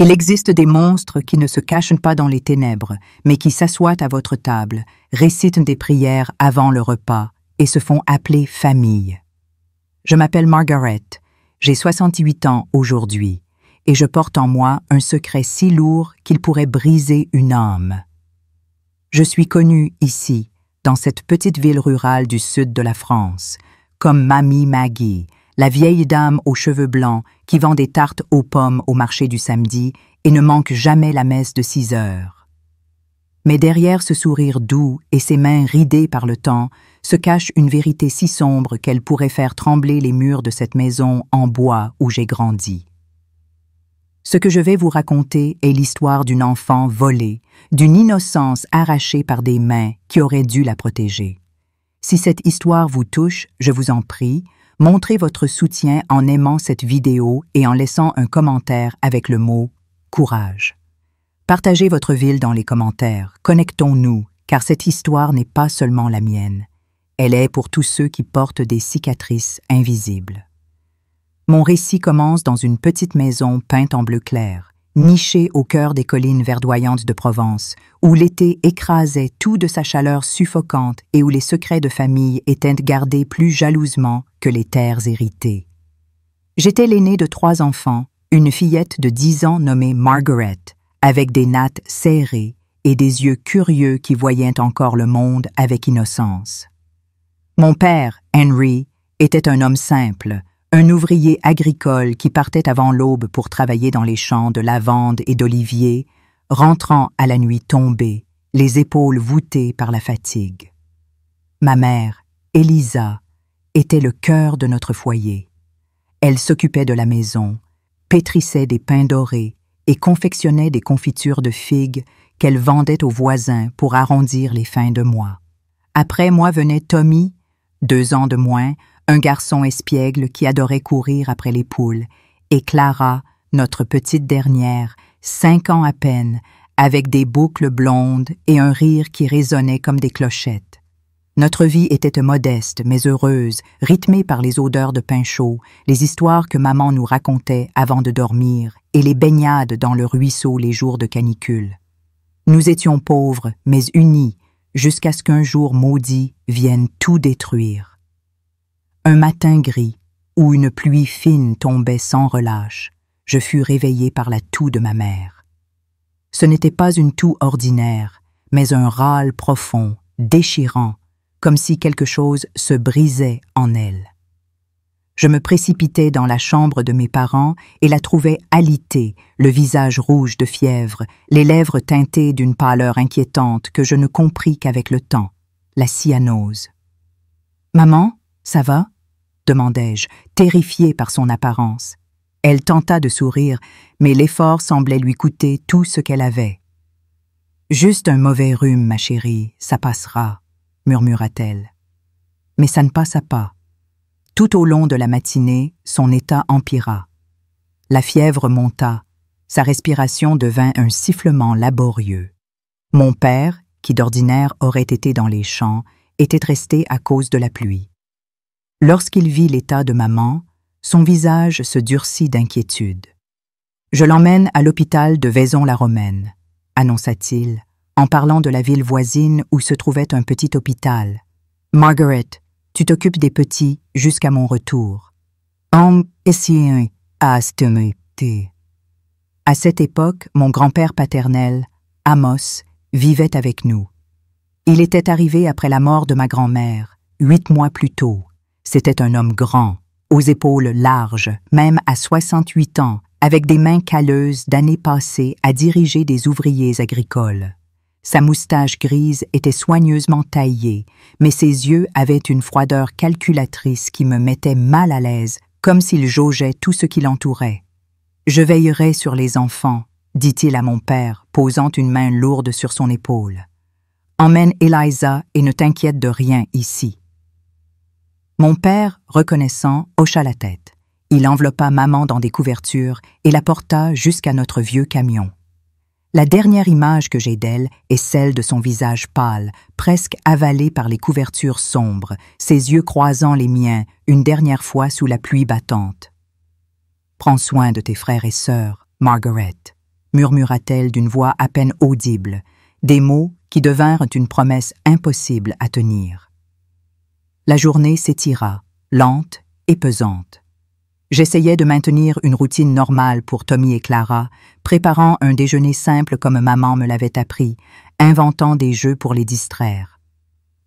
Il existe des monstres qui ne se cachent pas dans les ténèbres, mais qui s'assoient à votre table, récitent des prières avant le repas et se font appeler famille. Je m'appelle Margaret, j'ai 68 ans aujourd'hui, et je porte en moi un secret si lourd qu'il pourrait briser une âme. Je suis connue ici, dans cette petite ville rurale du sud de la France, comme Mamie Maggie, la vieille dame aux cheveux blancs qui vend des tartes aux pommes au marché du samedi et ne manque jamais la messe de 6 heures. Mais derrière ce sourire doux et ces mains ridées par le temps se cache une vérité si sombre qu'elle pourrait faire trembler les murs de cette maison en bois où j'ai grandi. Ce que je vais vous raconter est l'histoire d'une enfant volée, d'une innocence arrachée par des mains qui auraient dû la protéger. Si cette histoire vous touche, je vous en prie, montrez votre soutien en aimant cette vidéo et en laissant un commentaire avec le mot « courage ». Partagez votre ville dans les commentaires, connectons-nous, car cette histoire n'est pas seulement la mienne. Elle est pour tous ceux qui portent des cicatrices invisibles. Mon récit commence dans une petite maison peinte en bleu clair, nichée au cœur des collines verdoyantes de Provence, où l'été écrasait tout de sa chaleur suffocante et où les secrets de famille étaient gardés plus jalousement que les terres héritées. J'étais l'aînée de 3 enfants, une fillette de 10 ans nommée Margaret, avec des nattes serrées et des yeux curieux qui voyaient encore le monde avec innocence. Mon père, Henry, était un homme simple, un ouvrier agricole qui partait avant l'aube pour travailler dans les champs de lavande et d'oliviers, rentrant à la nuit tombée, les épaules voûtées par la fatigue. Ma mère, Elisa, était le cœur de notre foyer. Elle s'occupait de la maison, pétrissait des pains dorés et confectionnait des confitures de figues qu'elle vendait aux voisins pour arrondir les fins de mois. Après moi venait Tommy, 2 ans de moins, un garçon espiègle qui adorait courir après les poules, et Clara, notre petite dernière, 5 ans à peine, avec des boucles blondes et un rire qui résonnait comme des clochettes. Notre vie était modeste mais heureuse, rythmée par les odeurs de pain chaud, les histoires que maman nous racontait avant de dormir et les baignades dans le ruisseau les jours de canicule. Nous étions pauvres mais unis, jusqu'à ce qu'un jour maudit vienne tout détruire. Un matin gris, où une pluie fine tombait sans relâche, je fus réveillé par la toux de ma mère. Ce n'était pas une toux ordinaire, mais un râle profond, déchirant, comme si quelque chose se brisait en elle. Je me précipitai dans la chambre de mes parents et la trouvai alitée, le visage rouge de fièvre, les lèvres teintées d'une pâleur inquiétante que je ne compris qu'avec le temps, la cyanose. « Maman, ça va ?» demandai-je, terrifiée par son apparence. Elle tenta de sourire, mais l'effort semblait lui coûter tout ce qu'elle avait. « Juste un mauvais rhume, ma chérie, ça passera, » murmura-t-elle. Mais ça ne passa pas. Tout au long de la matinée, son état empira. La fièvre monta, sa respiration devint un sifflement laborieux. Mon père, qui d'ordinaire aurait été dans les champs, était resté à cause de la pluie. Lorsqu'il vit l'état de maman, son visage se durcit d'inquiétude. « Je l'emmène à l'hôpital de Vaison-la-Romaine », annonça-t-il, en parlant de la ville voisine où se trouvait un petit hôpital. « Margaret, tu t'occupes des petits jusqu'à mon retour. » À cette époque, mon grand-père paternel, Amos, vivait avec nous. Il était arrivé après la mort de ma grand-mère, 8 mois plus tôt. C'était un homme grand, aux épaules larges, même à 68 ans, avec des mains calleuses d'années passées à diriger des ouvriers agricoles. Sa moustache grise était soigneusement taillée, mais ses yeux avaient une froideur calculatrice qui me mettait mal à l'aise, comme s'il jaugeait tout ce qui l'entourait. « Je veillerai sur les enfants, » dit-il à mon père, posant une main lourde sur son épaule. « Emmène Eliza et ne t'inquiète de rien ici. » Mon père, reconnaissant, hocha la tête. Il enveloppa maman dans des couvertures et la porta jusqu'à notre vieux camion. La dernière image que j'ai d'elle est celle de son visage pâle, presque avalé par les couvertures sombres, ses yeux croisant les miens une dernière fois sous la pluie battante. « Prends soin de tes frères et sœurs, Margaret, » murmura-t-elle d'une voix à peine audible, des mots qui devinrent une promesse impossible à tenir. La journée s'étira, lente et pesante. J'essayais de maintenir une routine normale pour Tommy et Clara, préparant un déjeuner simple comme maman me l'avait appris, inventant des jeux pour les distraire.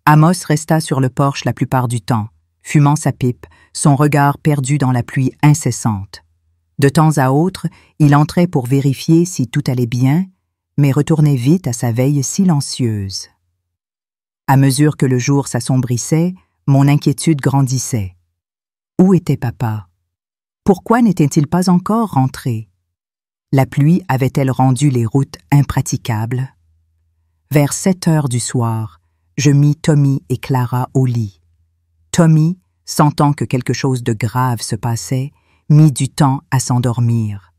Amos resta sur le porche la plupart du temps, fumant sa pipe, son regard perdu dans la pluie incessante. De temps à autre, il entrait pour vérifier si tout allait bien, mais retournait vite à sa veille silencieuse. À mesure que le jour s'assombrissait, mon inquiétude grandissait. Où était papa? Pourquoi n'était-il pas encore rentré? La pluie avait-elle rendu les routes impraticables? Vers 7 heures du soir, je mis Tommy et Clara au lit. Tommy, sentant que quelque chose de grave se passait, mit du temps à s'endormir.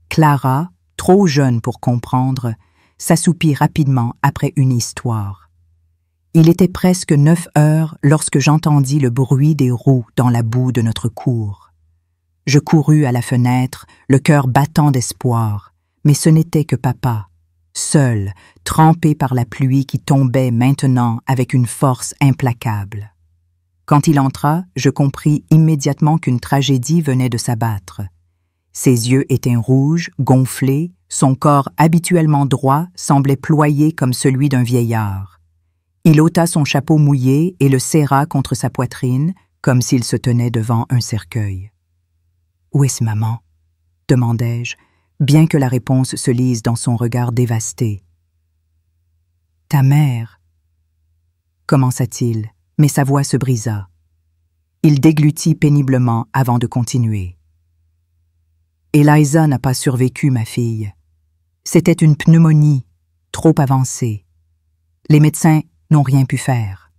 Clara, trop jeune pour comprendre, s'assoupit rapidement après une histoire. Il était presque 9 heures lorsque j'entendis le bruit des roues dans la boue de notre cour. Je courus à la fenêtre, le cœur battant d'espoir, mais ce n'était que papa, seul, trempé par la pluie qui tombait maintenant avec une force implacable. Quand il entra, je compris immédiatement qu'une tragédie venait de s'abattre. Ses yeux étaient rouges, gonflés, son corps habituellement droit semblait ployé comme celui d'un vieillard. Il ôta son chapeau mouillé et le serra contre sa poitrine, comme s'il se tenait devant un cercueil. « Où est-ce maman ?» demandai-je, bien que la réponse se lise dans son regard dévasté. « Ta mère » commença-t-il, mais sa voix se brisa. Il déglutit péniblement avant de continuer. « Eliza n'a pas survécu, ma fille. C'était une pneumonie, trop avancée. Les médecins n'ont rien pu faire. »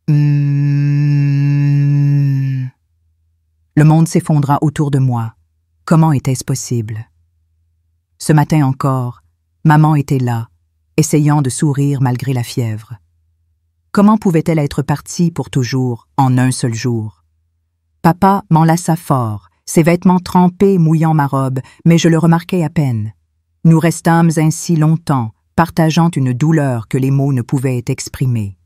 Le monde s'effondra autour de moi. Comment était-ce possible? Ce matin encore, maman était là, essayant de sourire malgré la fièvre. Comment pouvait-elle être partie pour toujours, en un seul jour? Papa m'enlaça fort, ses vêtements trempés mouillant ma robe, mais je le remarquai à peine. Nous restâmes ainsi longtemps, partageant une douleur que les mots ne pouvaient exprimer.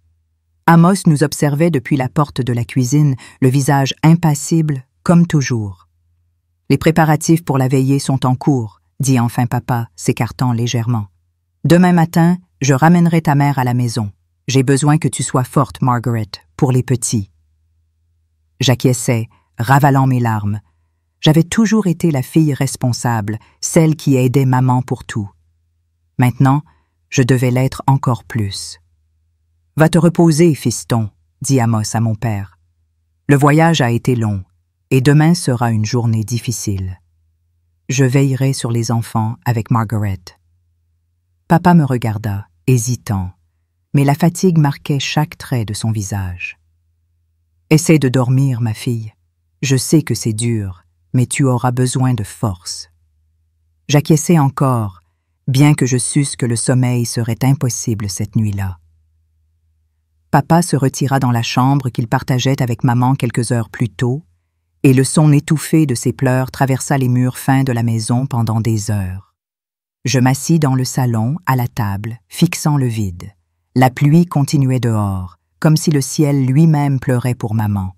Amos nous observait depuis la porte de la cuisine, le visage impassible, comme toujours. « Les préparatifs pour la veillée sont en cours, » dit enfin papa, s'écartant légèrement. « Demain matin, je ramènerai ta mère à la maison. J'ai besoin que tu sois forte, Margaret, pour les petits. » J'acquiesçais, ravalant mes larmes. J'avais toujours été la fille responsable, celle qui aidait maman pour tout. Maintenant, je devais l'être encore plus. « Va te reposer, fiston, » dit Amos à mon père. « Le voyage a été long, et demain sera une journée difficile. Je veillerai sur les enfants avec Margaret. » Papa me regarda, hésitant, mais la fatigue marquait chaque trait de son visage. « Essaie de dormir, ma fille. Je sais que c'est dur, mais tu auras besoin de force. » J'acquiesçais encore, bien que je susse que le sommeil serait impossible cette nuit-là. Papa se retira dans la chambre qu'il partageait avec maman quelques heures plus tôt, et le son étouffé de ses pleurs traversa les murs fins de la maison pendant des heures. Je m'assis dans le salon, à la table, fixant le vide. La pluie continuait dehors, comme si le ciel lui-même pleurait pour maman.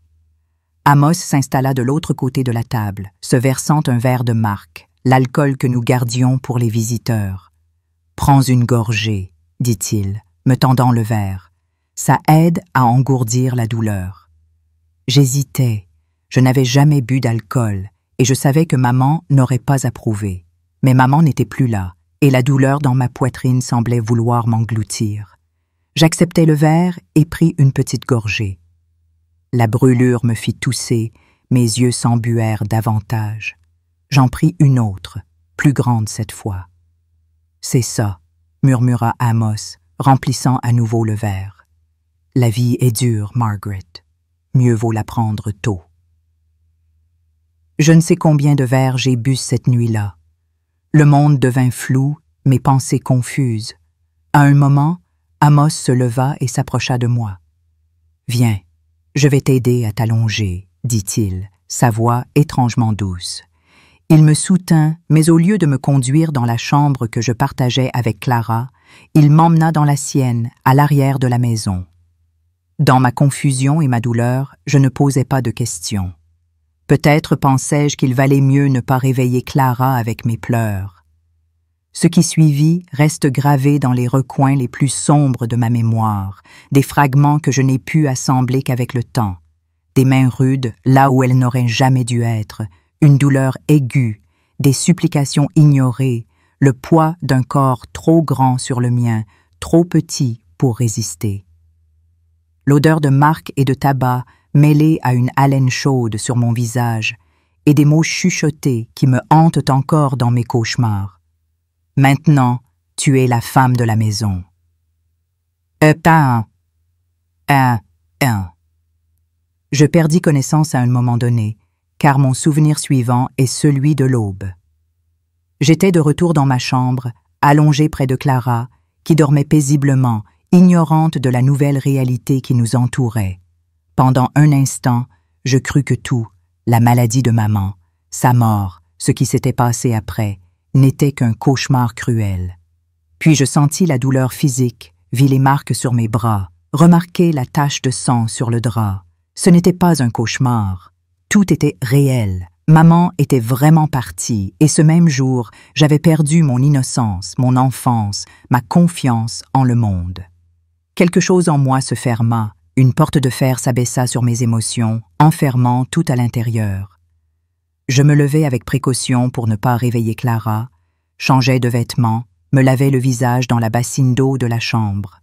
Amos s'installa de l'autre côté de la table, se versant un verre de marque, l'alcool que nous gardions pour les visiteurs. « Prends une gorgée, » dit-il, me tendant le verre. « Ça aide à engourdir la douleur. » J'hésitais. Je n'avais jamais bu d'alcool, et je savais que maman n'aurait pas approuvé. Mais maman n'était plus là, et la douleur dans ma poitrine semblait vouloir m'engloutir. J'acceptai le verre et pris une petite gorgée. La brûlure me fit tousser, mes yeux s'embuèrent davantage. J'en pris une autre, plus grande cette fois. « C'est ça, » murmura Amos, remplissant à nouveau le verre. « La vie est dure, Margaret. Mieux vaut la prendre tôt. » Je ne sais combien de verres j'ai bu cette nuit-là. Le monde devint flou, mes pensées confuses. À un moment, Amos se leva et s'approcha de moi. « Viens, je vais t'aider à t'allonger, » dit-il, sa voix étrangement douce. Il me soutint, mais au lieu de me conduire dans la chambre que je partageais avec Clara, il m'emmena dans la sienne, à l'arrière de la maison. Dans ma confusion et ma douleur, je ne posais pas de questions. Peut-être pensais-je qu'il valait mieux ne pas réveiller Clara avec mes pleurs. Ce qui suivit reste gravé dans les recoins les plus sombres de ma mémoire, des fragments que je n'ai pu assembler qu'avec le temps, des mains rudes là où elles n'auraient jamais dû être, une douleur aiguë, des supplications ignorées, le poids d'un corps trop grand sur le mien, trop petit pour résister. L'odeur de marc et de tabac mêlée à une haleine chaude sur mon visage, et des mots chuchotés qui me hantent encore dans mes cauchemars. Maintenant, tu es la femme de la maison. Je perdis connaissance à un moment donné, car mon souvenir suivant est celui de l'aube. J'étais de retour dans ma chambre, allongée près de Clara, qui dormait paisiblement, ignorante de la nouvelle réalité qui nous entourait. Pendant un instant, je crus que tout, la maladie de maman, sa mort, ce qui s'était passé après, n'était qu'un cauchemar cruel. Puis je sentis la douleur physique, vis les marques sur mes bras, remarquai la tache de sang sur le drap. Ce n'était pas un cauchemar. Tout était réel. Maman était vraiment partie, et ce même jour, j'avais perdu mon innocence, mon enfance, ma confiance en le monde. Quelque chose en moi se ferma, une porte de fer s'abaissa sur mes émotions, enfermant tout à l'intérieur. Je me levai avec précaution pour ne pas réveiller Clara, changeai de vêtements, me lavai le visage dans la bassine d'eau de la chambre.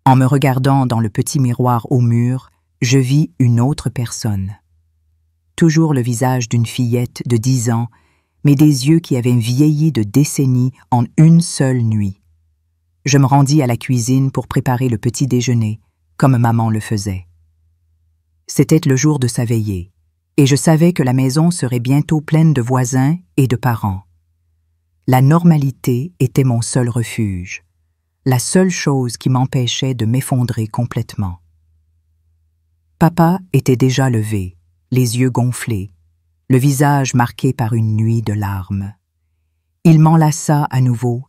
En me regardant dans le petit miroir au mur, je vis une autre personne. Toujours le visage d'une fillette de 10 ans, mais des yeux qui avaient vieilli de décennies en une seule nuit. Je me rendis à la cuisine pour préparer le petit déjeuner, comme maman le faisait. C'était le jour de sa veillée, et je savais que la maison serait bientôt pleine de voisins et de parents. La normalité était mon seul refuge, la seule chose qui m'empêchait de m'effondrer complètement. Papa était déjà levé, les yeux gonflés, le visage marqué par une nuit de larmes. Il m'enlaça à nouveau,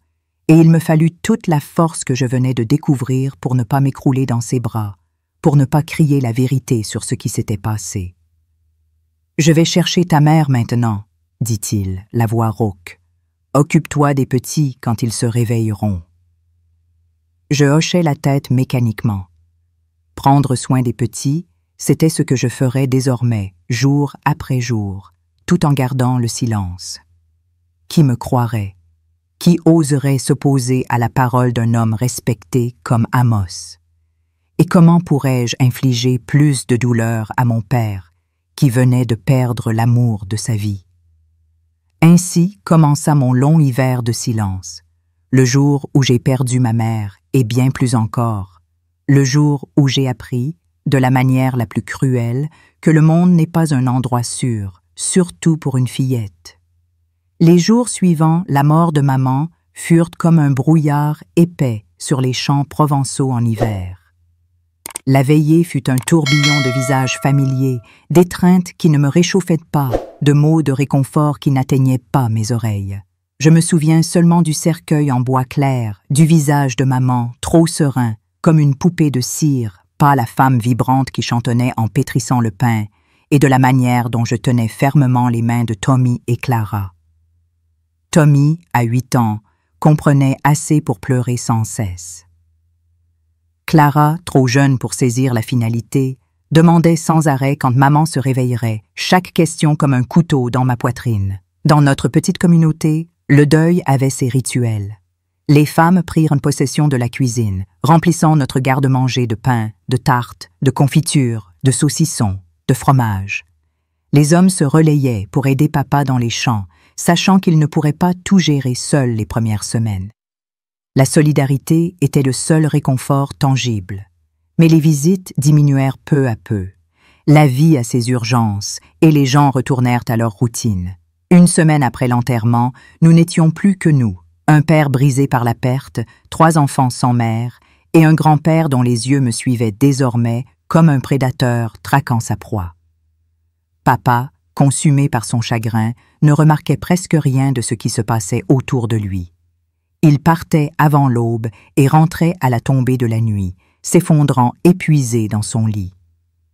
et il me fallut toute la force que je venais de découvrir pour ne pas m'écrouler dans ses bras, pour ne pas crier la vérité sur ce qui s'était passé. « Je vais chercher ta mère maintenant, » dit-il, la voix rauque. « Occupe-toi des petits quand ils se réveilleront. » Je hochai la tête mécaniquement. Prendre soin des petits, c'était ce que je ferais désormais, jour après jour, tout en gardant le silence. Qui me croirait? Qui oserait s'opposer à la parole d'un homme respecté comme Amos? Et comment pourrais-je infliger plus de douleur à mon père, qui venait de perdre l'amour de sa vie? Ainsi commença mon long hiver de silence, le jour où j'ai perdu ma mère, et bien plus encore, le jour où j'ai appris, de la manière la plus cruelle, que le monde n'est pas un endroit sûr, surtout pour une fillette. Les jours suivant la mort de maman furent comme un brouillard épais sur les champs provençaux en hiver. La veillée fut un tourbillon de visages familiers, d'étreintes qui ne me réchauffaient pas, de mots de réconfort qui n'atteignaient pas mes oreilles. Je me souviens seulement du cercueil en bois clair, du visage de maman, trop serein, comme une poupée de cire, pas la femme vibrante qui chantonnait en pétrissant le pain, et de la manière dont je tenais fermement les mains de Tommy et Clara. Tommy, à 8 ans, comprenait assez pour pleurer sans cesse. Clara, trop jeune pour saisir la finalité, demandait sans arrêt quand maman se réveillerait, chaque question comme un couteau dans ma poitrine. Dans notre petite communauté, le deuil avait ses rituels. Les femmes prirent possession de la cuisine, remplissant notre garde-manger de pain, de tartes, de confitures, de saucissons, de fromage. Les hommes se relayaient pour aider papa dans les champs, sachant qu'il ne pourrait pas tout gérer seul les premières semaines. La solidarité était le seul réconfort tangible. Mais les visites diminuèrent peu à peu. La vie a ses urgences, et les gens retournèrent à leur routine. Une semaine après l'enterrement, nous n'étions plus que nous. Un père brisé par la perte, 3 enfants sans mère, et un grand-père dont les yeux me suivaient désormais comme un prédateur traquant sa proie. Papa, consumé par son chagrin, ne remarquait presque rien de ce qui se passait autour de lui. Il partait avant l'aube et rentrait à la tombée de la nuit, s'effondrant épuisé dans son lit.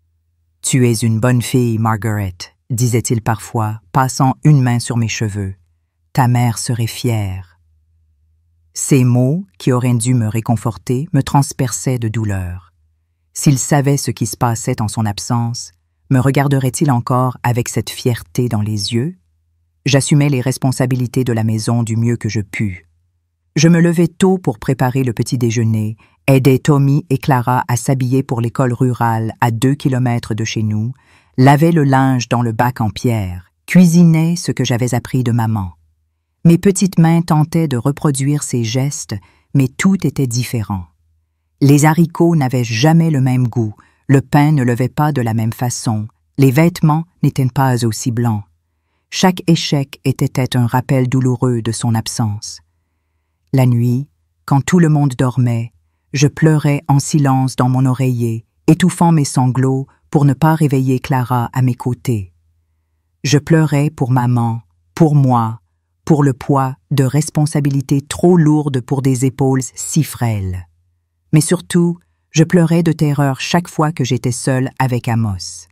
« Tu es une bonne fille, Margaret », disait-il parfois, passant une main sur mes cheveux. « Ta mère serait fière. » Ces mots, qui auraient dû me réconforter, me transperçaient de douleur. S'il savait ce qui se passait en son absence, me regarderait-il encore avec cette fierté dans les yeux? J'assumais les responsabilités de la maison du mieux que je pus. Je me levais tôt pour préparer le petit déjeuner, aidais Tommy et Clara à s'habiller pour l'école rurale à 2 kilomètres de chez nous, lavais le linge dans le bac en pierre, cuisinais ce que j'avais appris de maman. Mes petites mains tentaient de reproduire ces gestes, mais tout était différent. Les haricots n'avaient jamais le même goût, le pain ne levait pas de la même façon, les vêtements n'étaient pas aussi blancs. Chaque échec était un rappel douloureux de son absence. La nuit, quand tout le monde dormait, je pleurais en silence dans mon oreiller, étouffant mes sanglots pour ne pas réveiller Clara à mes côtés. Je pleurais pour maman, pour moi, pour le poids de responsabilités trop lourdes pour des épaules si frêles. Mais surtout, je pleurais de terreur chaque fois que j'étais seule avec Amos.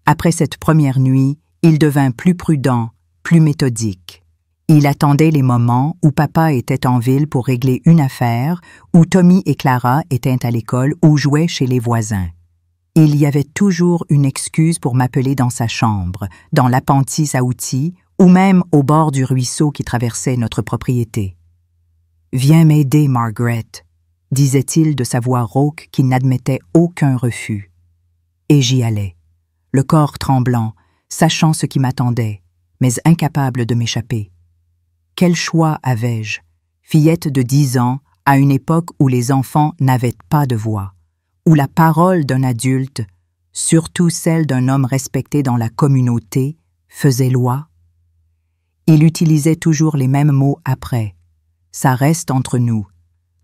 Après cette première nuit, il devint plus prudent, plus méthodique. Il attendait les moments où papa était en ville pour régler une affaire, où Tommy et Clara étaient à l'école ou jouaient chez les voisins. Il y avait toujours une excuse pour m'appeler dans sa chambre, dans l'appentis à outils, ou même au bord du ruisseau qui traversait notre propriété. « Viens m'aider, Margaret », disait-il de sa voix rauque qui n'admettait aucun refus. Et j'y allais, le corps tremblant, sachant ce qui m'attendait, mais incapable de m'échapper. Quel choix avais-je, fillette de 10 ans, à une époque où les enfants n'avaient pas de voix, où la parole d'un adulte, surtout celle d'un homme respecté dans la communauté, faisait loi? Il utilisait toujours les mêmes mots après. « Ça reste entre nous.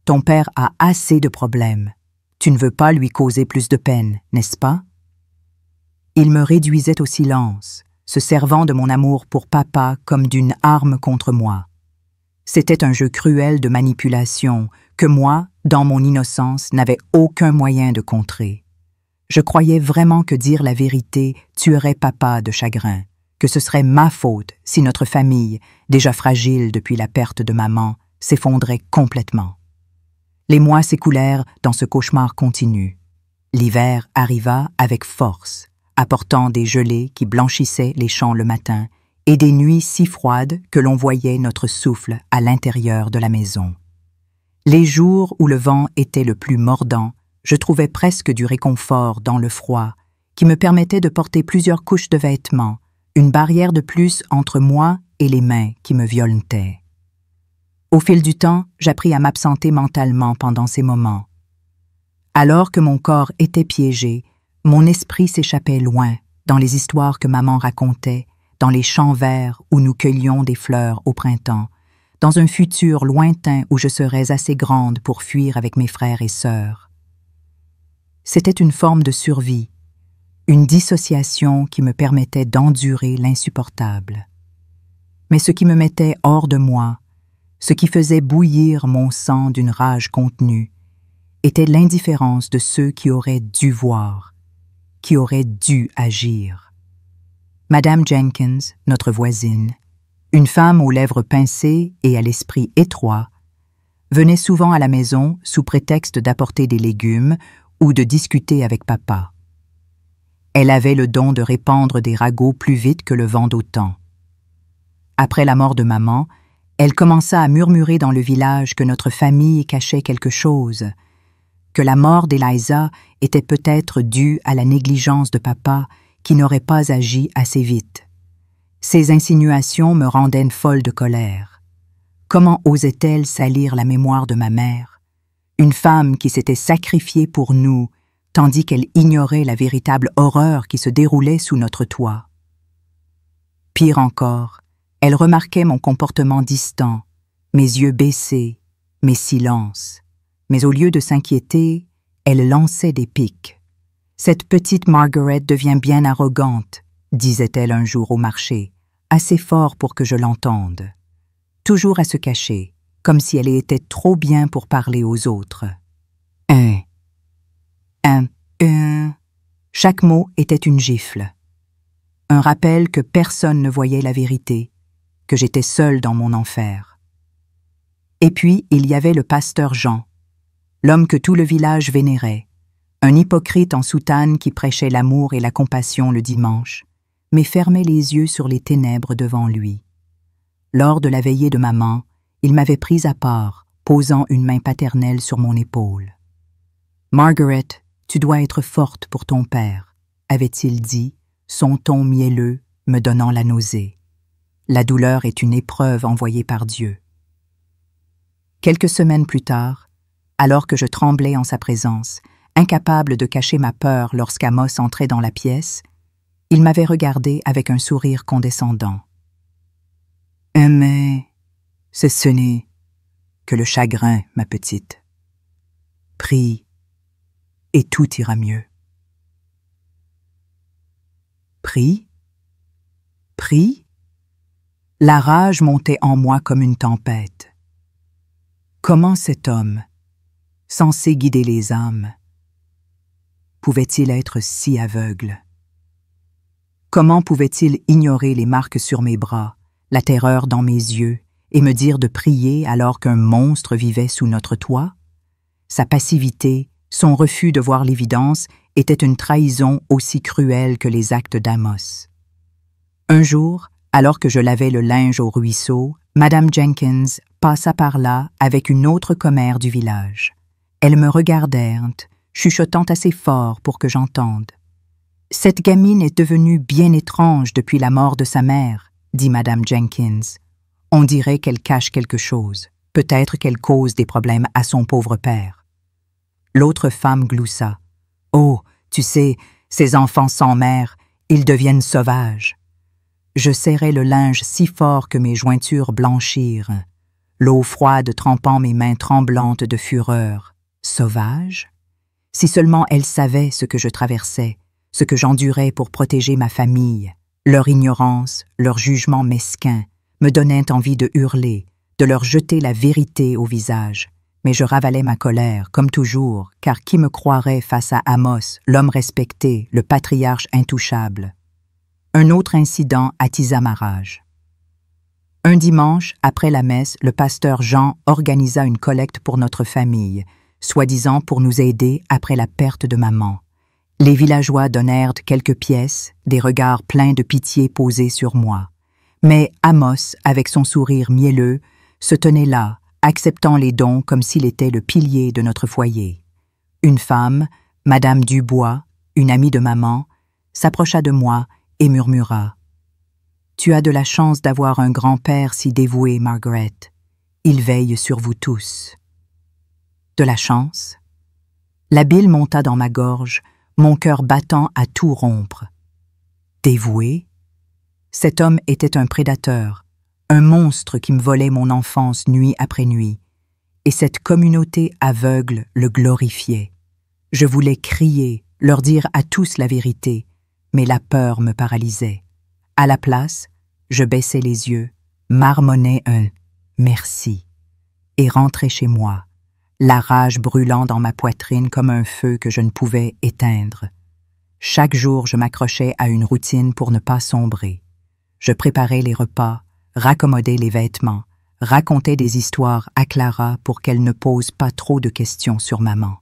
Ton père a assez de problèmes. Tu ne veux pas lui causer plus de peine, n'est-ce pas? » Il me réduisait au silence, se servant de mon amour pour papa comme d'une arme contre moi. C'était un jeu cruel de manipulation que moi, dans mon innocence, n'avais aucun moyen de contrer. Je croyais vraiment que dire la vérité tuerait papa de chagrin, que ce serait ma faute si notre famille, déjà fragile depuis la perte de maman, s'effondrait complètement. Les mois s'écoulèrent dans ce cauchemar continu. L'hiver arriva avec force, apportant des gelées qui blanchissaient les champs le matin et des nuits si froides que l'on voyait notre souffle à l'intérieur de la maison. Les jours où le vent était le plus mordant, je trouvais presque du réconfort dans le froid, qui me permettait de porter plusieurs couches de vêtements, une barrière de plus entre moi et les mains qui me violentaient. Au fil du temps, j'appris à m'absenter mentalement pendant ces moments. Alors que mon corps était piégé, mon esprit s'échappait loin, dans les histoires que maman racontait, dans les champs verts où nous cueillions des fleurs au printemps, dans un futur lointain où je serais assez grande pour fuir avec mes frères et sœurs. C'était une forme de survie, une dissociation qui me permettait d'endurer l'insupportable. Mais ce qui me mettait hors de moi, ce qui faisait bouillir mon sang d'une rage contenue, était l'indifférence de ceux qui auraient dû voir, qui auraient dû agir. Madame Jenkins, notre voisine, une femme aux lèvres pincées et à l'esprit étroit, venait souvent à la maison sous prétexte d'apporter des légumes ou de discuter avec papa. Elle avait le don de répandre des ragots plus vite que le vent d'automne. Après la mort de maman, elle commença à murmurer dans le village que notre famille cachait quelque chose, que la mort d'Eliza était peut-être due à la négligence de papa qui n'aurait pas agi assez vite. Ces insinuations me rendaient folle de colère. Comment osait-elle salir la mémoire de ma mère, une femme qui s'était sacrifiée pour nous, tandis qu'elle ignorait la véritable horreur qui se déroulait sous notre toit? Pire encore, elle remarquait mon comportement distant, mes yeux baissés, mes silences. Mais au lieu de s'inquiéter, elle lançait des piques. Cette petite Margaret devient bien arrogante, disait-elle un jour au marché, assez fort pour que je l'entende. Toujours à se cacher, comme si elle était trop bien pour parler aux autres. Chaque mot était une gifle. Un rappel que personne ne voyait la vérité, que j'étais seule dans mon enfer. Et puis, il y avait le pasteur Jean, l'homme que tout le village vénérait, un hypocrite en soutane qui prêchait l'amour et la compassion le dimanche, mais fermait les yeux sur les ténèbres devant lui. Lors de la veillée de maman, il m'avait prise à part, posant une main paternelle sur mon épaule. « Margaret, tu dois être forte pour ton père », avait-il dit, son ton mielleux me donnant la nausée. La douleur est une épreuve envoyée par Dieu. Quelques semaines plus tard, alors que je tremblais en sa présence, incapable de cacher ma peur lorsqu'Amos entrait dans la pièce, il m'avait regardé avec un sourire condescendant. « Mais ce n'est que le chagrin, ma petite. Prie, et tout ira mieux. » Prie? Prie? La rage montait en moi comme une tempête. Comment cet homme, censé guider les âmes, pouvait-il être si aveugle? Comment pouvait-il ignorer les marques sur mes bras, la terreur dans mes yeux, et me dire de prier alors qu'un monstre vivait sous notre toit? Sa passivité, son refus de voir l'évidence, était une trahison aussi cruelle que les actes d'Amos. Un jour, alors que je lavais le linge au ruisseau, Madame Jenkins passa par là avec une autre commère du village. Elles me regardèrent, chuchotant assez fort pour que j'entende. « Cette gamine est devenue bien étrange depuis la mort de sa mère, » dit Madame Jenkins. « On dirait qu'elle cache quelque chose. Peut-être qu'elle cause des problèmes à son pauvre père. » L'autre femme gloussa. « Oh, tu sais, ces enfants sans mère, ils deviennent sauvages. » Je serrai le linge si fort que mes jointures blanchirent, l'eau froide trempant mes mains tremblantes de fureur. Sauvages? Si seulement elles savaient ce que je traversais, ce que j'endurais pour protéger ma famille, leur ignorance, leur jugement mesquin, me donnaient envie de hurler, de leur jeter la vérité au visage. Mais je ravalais ma colère, comme toujours, car qui me croirait face à Amos, l'homme respecté, le patriarche intouchable? Un autre incident attisa ma rage. Un dimanche, après la messe, le pasteur Jean organisa une collecte pour notre famille, soi-disant pour nous aider après la perte de maman. Les villageois donnèrent quelques pièces, des regards pleins de pitié posés sur moi. Mais Amos, avec son sourire mielleux, se tenait là, acceptant les dons comme s'il était le pilier de notre foyer. Une femme, Madame Dubois, une amie de maman, s'approcha de moi et murmura « Tu as de la chance d'avoir un grand-père si dévoué, Margaret. Il veille sur vous tous. » De la chance? La bile monta dans ma gorge, mon cœur battant à tout rompre. Dévoué? Cet homme était un prédateur, un monstre qui me volait mon enfance nuit après nuit, et cette communauté aveugle le glorifiait. Je voulais crier, leur dire à tous la vérité, mais la peur me paralysait. À la place, je baissais les yeux, marmonnais un « merci » et rentrais chez moi, la rage brûlant dans ma poitrine comme un feu que je ne pouvais éteindre. Chaque jour, je m'accrochais à une routine pour ne pas sombrer. Je préparais les repas, raccommodais les vêtements, racontais des histoires à Clara pour qu'elle ne pose pas trop de questions sur maman.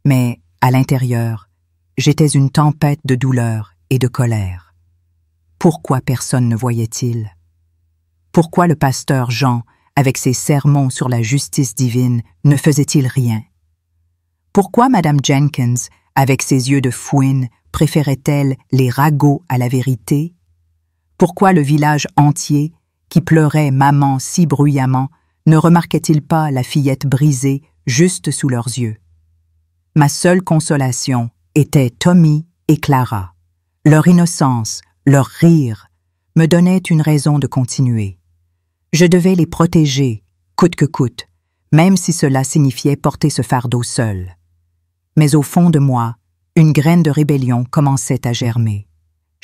Mais, à l'intérieur, j'étais une tempête de douleur et de colère. Pourquoi personne ne voyait-il? Pourquoi le pasteur Jean, avec ses sermons sur la justice divine, ne faisait-il rien? Pourquoi Madame Jenkins, avec ses yeux de fouine, préférait-elle les ragots à la vérité? Pourquoi le village entier, qui pleurait maman si bruyamment, ne remarquait-il pas la fillette brisée juste sous leurs yeux? Ma seule consolation était Tommy et Clara. Leur innocence, leur rire, me donnaient une raison de continuer. Je devais les protéger, coûte que coûte, même si cela signifiait porter ce fardeau seul. Mais au fond de moi, une graine de rébellion commençait à germer.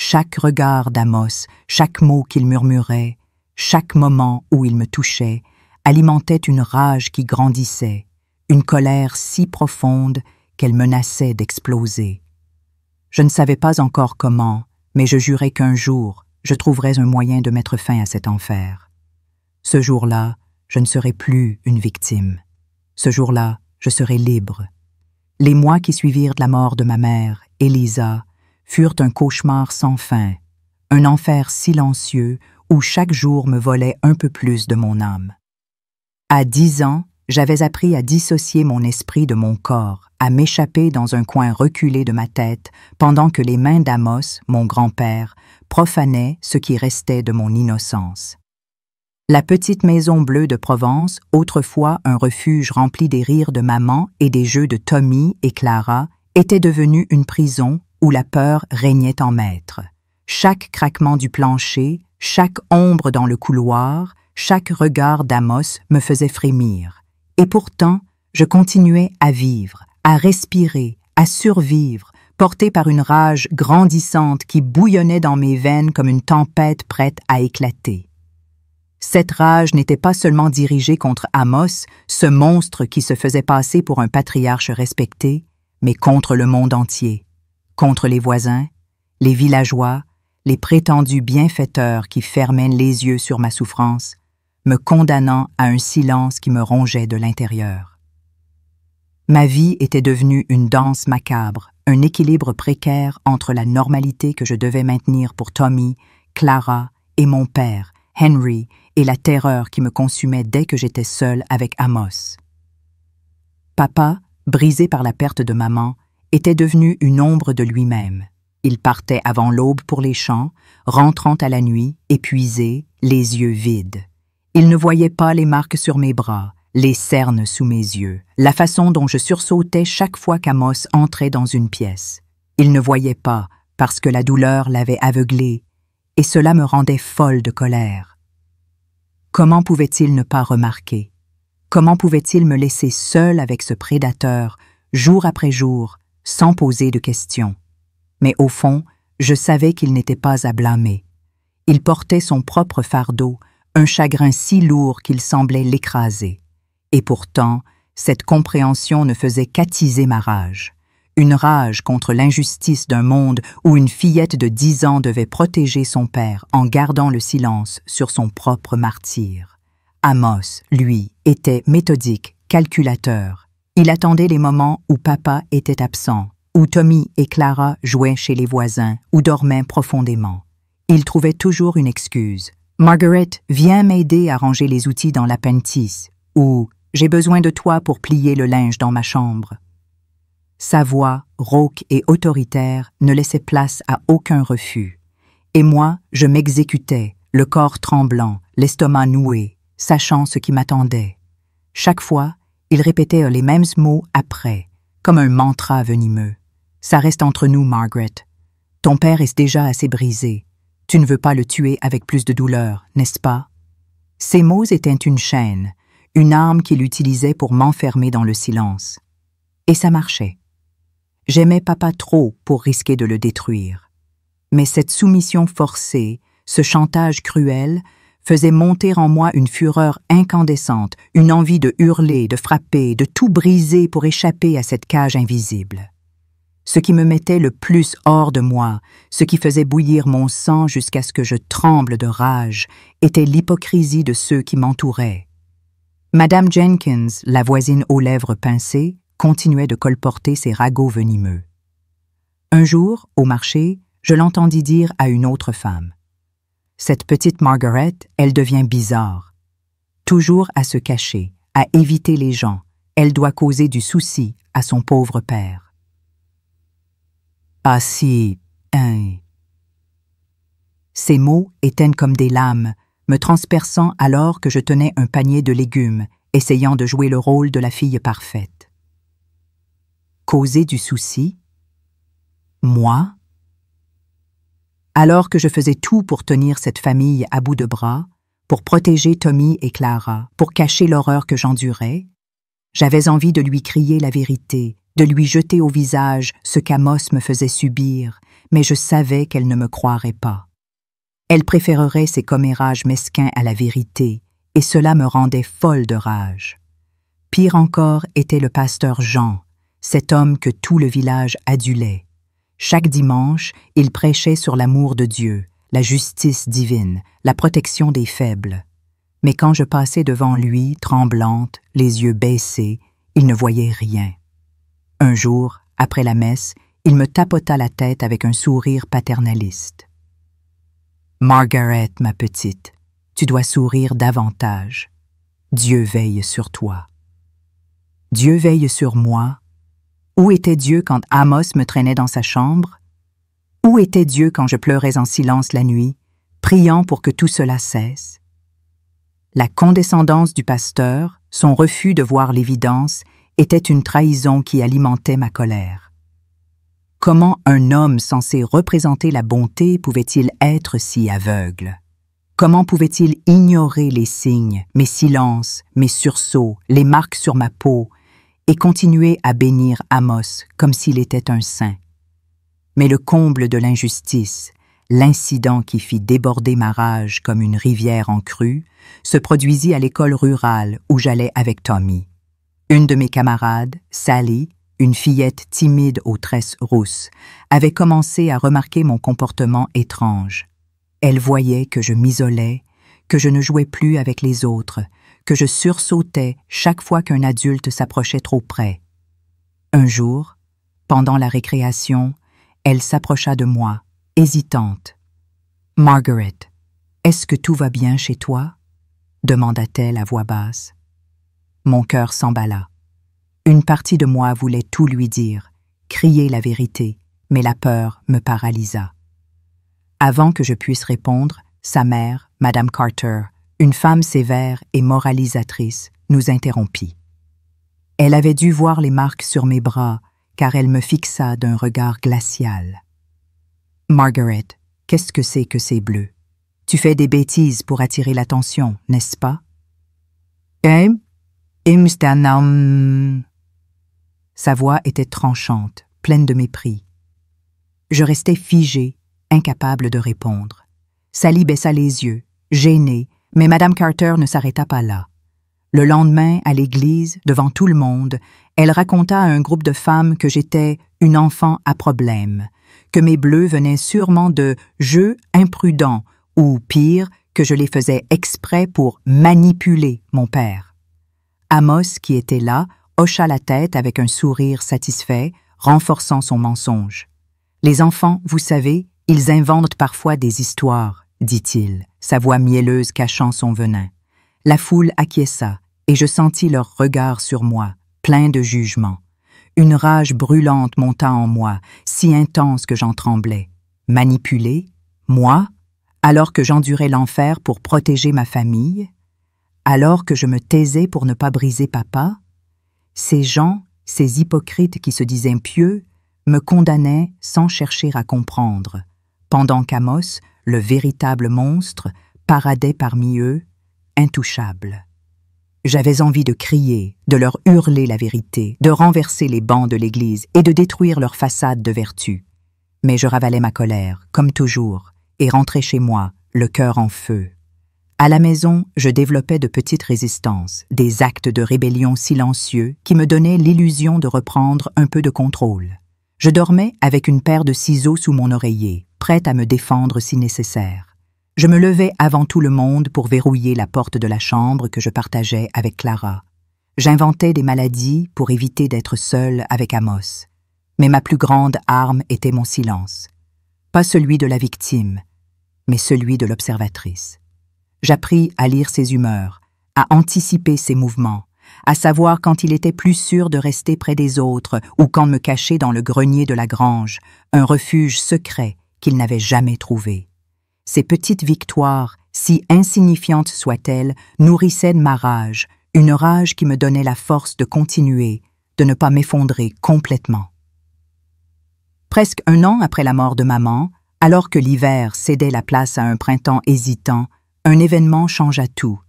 chaque regard d'Amos, chaque mot qu'il murmurait, chaque moment où il me touchait, alimentait une rage qui grandissait, une colère si profonde qu'elle menaçait d'exploser. Je ne savais pas encore comment, mais je jurais qu'un jour, je trouverais un moyen de mettre fin à cet enfer. Ce jour-là, je ne serai plus une victime. Ce jour-là, je serai libre. Les mois qui suivirent la mort de ma mère, Elisa, furent un cauchemar sans fin, un enfer silencieux où chaque jour me volait un peu plus de mon âme. À 10 ans, j'avais appris à dissocier mon esprit de mon corps, à m'échapper dans un coin reculé de ma tête, pendant que les mains d'Amos, mon grand-père, profanaient ce qui restait de mon innocence. La petite maison bleue de Provence, autrefois un refuge rempli des rires de maman et des jeux de Tommy et Clara, était devenue une prison où la peur régnait en maître. Chaque craquement du plancher, chaque ombre dans le couloir, chaque regard d'Amos me faisait frémir. Et pourtant, je continuais à vivre, à respirer, à survivre, porté par une rage grandissante qui bouillonnait dans mes veines comme une tempête prête à éclater. Cette rage n'était pas seulement dirigée contre Amos, ce monstre qui se faisait passer pour un patriarche respecté, mais contre le monde entier, contre les voisins, les villageois, les prétendus bienfaiteurs qui fermaient les yeux sur ma souffrance, me condamnant à un silence qui me rongeait de l'intérieur. Ma vie était devenue une danse macabre, un équilibre précaire entre la normalité que je devais maintenir pour Tommy, Clara et mon père, Henry, et la terreur qui me consumait dès que j'étais seule avec Amos. Papa, brisé par la perte de maman, était devenu une ombre de lui-même. Il partait avant l'aube pour les champs, rentrant à la nuit, épuisé, les yeux vides. Il ne voyait pas les marques sur mes bras, les cernes sous mes yeux, la façon dont je sursautais chaque fois qu'Amos entrait dans une pièce. Il ne voyait pas, parce que la douleur l'avait aveuglé, et cela me rendait folle de colère. Comment pouvait-il ne pas remarquer? Comment pouvait-il me laisser seule avec ce prédateur, jour après jour, sans poser de questions? Mais au fond, je savais qu'il n'était pas à blâmer. Il portait son propre fardeau, un chagrin si lourd qu'il semblait l'écraser. Et pourtant, cette compréhension ne faisait qu'attiser ma rage. Une rage contre l'injustice d'un monde où une fillette de 10 ans devait protéger son père en gardant le silence sur son propre martyre. Amos, lui, était méthodique, calculateur. Il attendait les moments où papa était absent, où Tommy et Clara jouaient chez les voisins ou dormaient profondément. Il trouvait toujours une excuse. « Margaret, viens m'aider à ranger les outils dans l'appentis » ou « J'ai besoin de toi pour plier le linge dans ma chambre ». Sa voix, rauque et autoritaire, ne laissait place à aucun refus. Et moi, je m'exécutais, le corps tremblant, l'estomac noué, sachant ce qui m'attendait. Chaque fois, il répétait les mêmes mots après, comme un mantra venimeux. « Ça reste entre nous, Margaret. Ton père est déjà assez brisé. Tu ne veux pas le tuer avec plus de douleur, n'est-ce pas? » Ces mots étaient une chaîne, une arme qu'il utilisait pour m'enfermer dans le silence. Et ça marchait. J'aimais papa trop pour risquer de le détruire. Mais cette soumission forcée, ce chantage cruel, faisait monter en moi une fureur incandescente, une envie de hurler, de frapper, de tout briser pour échapper à cette cage invisible. Ce qui me mettait le plus hors de moi, ce qui faisait bouillir mon sang jusqu'à ce que je tremble de rage, était l'hypocrisie de ceux qui m'entouraient. Madame Jenkins, la voisine aux lèvres pincées, continuait de colporter ses ragots venimeux. Un jour, au marché, je l'entendis dire à une autre femme. « Cette petite Margaret, elle devient bizarre. Toujours à se cacher, à éviter les gens, elle doit causer du souci à son pauvre père. » Ah si, hein. Ces mots étaient comme des lames, me transperçant alors que je tenais un panier de légumes, essayant de jouer le rôle de la fille parfaite. Causer du souci? Moi? Alors que je faisais tout pour tenir cette famille à bout de bras, pour protéger Tommy et Clara, pour cacher l'horreur que j'endurais, j'avais envie de lui crier la vérité, de lui jeter au visage ce qu'Amos me faisait subir, mais je savais qu'elle ne me croirait pas. Elle préférerait ses commérages mesquins à la vérité, et cela me rendait folle de rage. Pire encore était le pasteur Jean, cet homme que tout le village adulait. Chaque dimanche, il prêchait sur l'amour de Dieu, la justice divine, la protection des faibles. Mais quand je passais devant lui, tremblante, les yeux baissés, il ne voyait rien. Un jour, après la messe, il me tapota la tête avec un sourire paternaliste. « Margaret, ma petite, tu dois sourire davantage. Dieu veille sur toi. » Dieu veille sur moi. Où était Dieu quand Amos me traînait dans sa chambre? Où était Dieu quand je pleurais en silence la nuit, priant pour que tout cela cesse? La condescendance du pasteur, son refus de voir l'évidence, était une trahison qui alimentait ma colère. Comment un homme censé représenter la bonté pouvait-il être si aveugle? Comment pouvait-il ignorer les signes, mes silences, mes sursauts, les marques sur ma peau, et continuer à bénir Amos comme s'il était un saint? Mais le comble de l'injustice, l'incident qui fit déborder ma rage comme une rivière en crue, se produisit à l'école rurale où j'allais avec Tommy. Une de mes camarades, Sally, une fillette timide aux tresses rousses, avait commencé à remarquer mon comportement étrange. Elle voyait que je m'isolais, que je ne jouais plus avec les autres, que je sursautais chaque fois qu'un adulte s'approchait trop près. Un jour, pendant la récréation, elle s'approcha de moi, hésitante. « Margaret, est-ce que tout va bien chez toi ?» demanda-t-elle à voix basse. Mon cœur s'emballa. Une partie de moi voulait tout lui dire, crier la vérité, mais la peur me paralysa. Avant que je puisse répondre, sa mère, Madame Carter, une femme sévère et moralisatrice, nous interrompit. Elle avait dû voir les marques sur mes bras, car elle me fixa d'un regard glacial. « Margaret, qu'est-ce que c'est bleu? Tu fais des bêtises pour attirer l'attention, n'est-ce pas? » Sa voix était tranchante, pleine de mépris. Je restais figée, incapable de répondre. Sally baissa les yeux, gênée, mais Madame Carter ne s'arrêta pas là. Le lendemain, à l'église, devant tout le monde, elle raconta à un groupe de femmes que j'étais une enfant à problème, que mes bleus venaient sûrement de jeux imprudents ou, pire, que je les faisais exprès pour manipuler mon père. Amos, qui était là, hocha la tête avec un sourire satisfait, renforçant son mensonge. « Les enfants, vous savez, ils inventent parfois des histoires, dit-il, sa voix mielleuse cachant son venin. La foule acquiesça, et je sentis leur regard sur moi, plein de jugement. Une rage brûlante monta en moi, si intense que j'en tremblais. Manipuler? Moi? Alors que j'endurais l'enfer pour protéger ma famille? Alors que je me taisais pour ne pas briser papa? Ces gens, ces hypocrites qui se disaient pieux, me condamnaient sans chercher à comprendre, pendant qu'Amos, le véritable monstre, paradait parmi eux, intouchable. J'avais envie de crier, de leur hurler la vérité, de renverser les bancs de l'église et de détruire leur façade de vertu. Mais je ravalais ma colère, comme toujours, et rentrais chez moi, le cœur en feu. À la maison, je développais de petites résistances, des actes de rébellion silencieux qui me donnaient l'illusion de reprendre un peu de contrôle. Je dormais avec une paire de ciseaux sous mon oreiller, prête à me défendre si nécessaire. Je me levais avant tout le monde pour verrouiller la porte de la chambre que je partageais avec Clara. J'inventais des maladies pour éviter d'être seule avec Amos. Mais ma plus grande arme était mon silence. Pas celui de la victime, mais celui de l'observatrice. J'appris à lire ses humeurs, à anticiper ses mouvements, à savoir quand il était plus sûr de rester près des autres ou quand me cacher dans le grenier de la grange, un refuge secret qu'il n'avait jamais trouvé. Ces petites victoires, si insignifiantes soient-elles, nourrissaient ma rage, une rage qui me donnait la force de continuer, de ne pas m'effondrer complètement. Presque un an après la mort de maman, alors que l'hiver cédait la place à un printemps hésitant, un événement changea tout.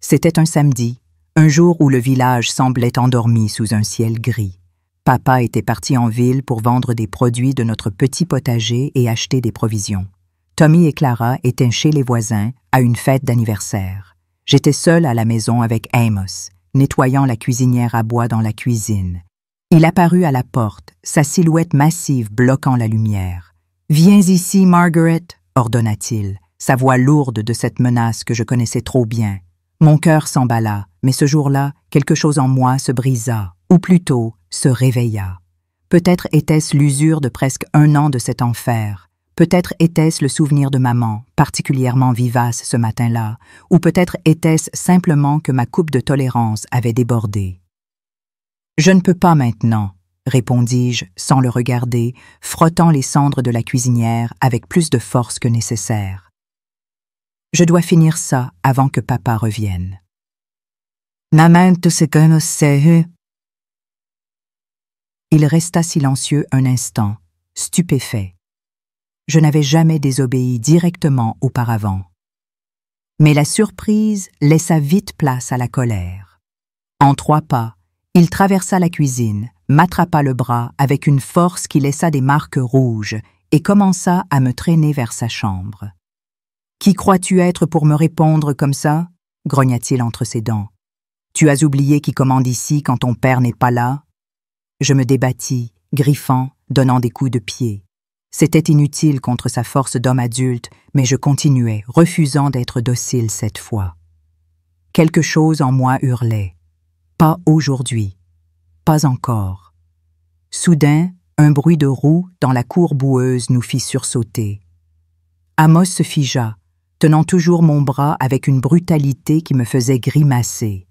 C'était un samedi, un jour où le village semblait endormi sous un ciel gris. Papa était parti en ville pour vendre des produits de notre petit potager et acheter des provisions. Tommy et Clara étaient chez les voisins à une fête d'anniversaire. J'étais seule à la maison avec Amos, nettoyant la cuisinière à bois dans la cuisine. Il apparut à la porte, sa silhouette massive bloquant la lumière. « Viens ici, Margaret !» ordonna-t-il, sa voix lourde de cette menace que je connaissais trop bien. Mon cœur s'emballa, mais ce jour-là, quelque chose en moi se brisa, ou plutôt, se réveilla. Peut-être était-ce l'usure de presque 1 an de cet enfer. Peut-être était-ce le souvenir de maman, particulièrement vivace ce matin-là, ou peut-être était-ce simplement que ma coupe de tolérance avait débordé. « Je ne peux pas maintenant », répondis-je sans le regarder, frottant les cendres de la cuisinière avec plus de force que nécessaire. « Je dois finir ça avant que papa revienne. » Maman, tout ce que nous sait. Il resta silencieux un instant, stupéfait. Je n'avais jamais désobéi directement auparavant. Mais la surprise laissa vite place à la colère. En 3 pas, il traversa la cuisine, m'attrapa le bras avec une force qui laissa des marques rouges et commença à me traîner vers sa chambre. « Qui crois-tu être pour me répondre comme ça ?» grogna-t-il entre ses dents. « Tu as oublié qui commande ici quand ton père n'est pas là ?» Je me débattis, griffant, donnant des coups de pied. C'était inutile contre sa force d'homme adulte, mais je continuais, refusant d'être docile cette fois. Quelque chose en moi hurlait. Pas aujourd'hui. Pas encore. Soudain, un bruit de roues dans la cour boueuse nous fit sursauter. Amos se figea, tenant toujours mon bras avec une brutalité qui me faisait grimacer.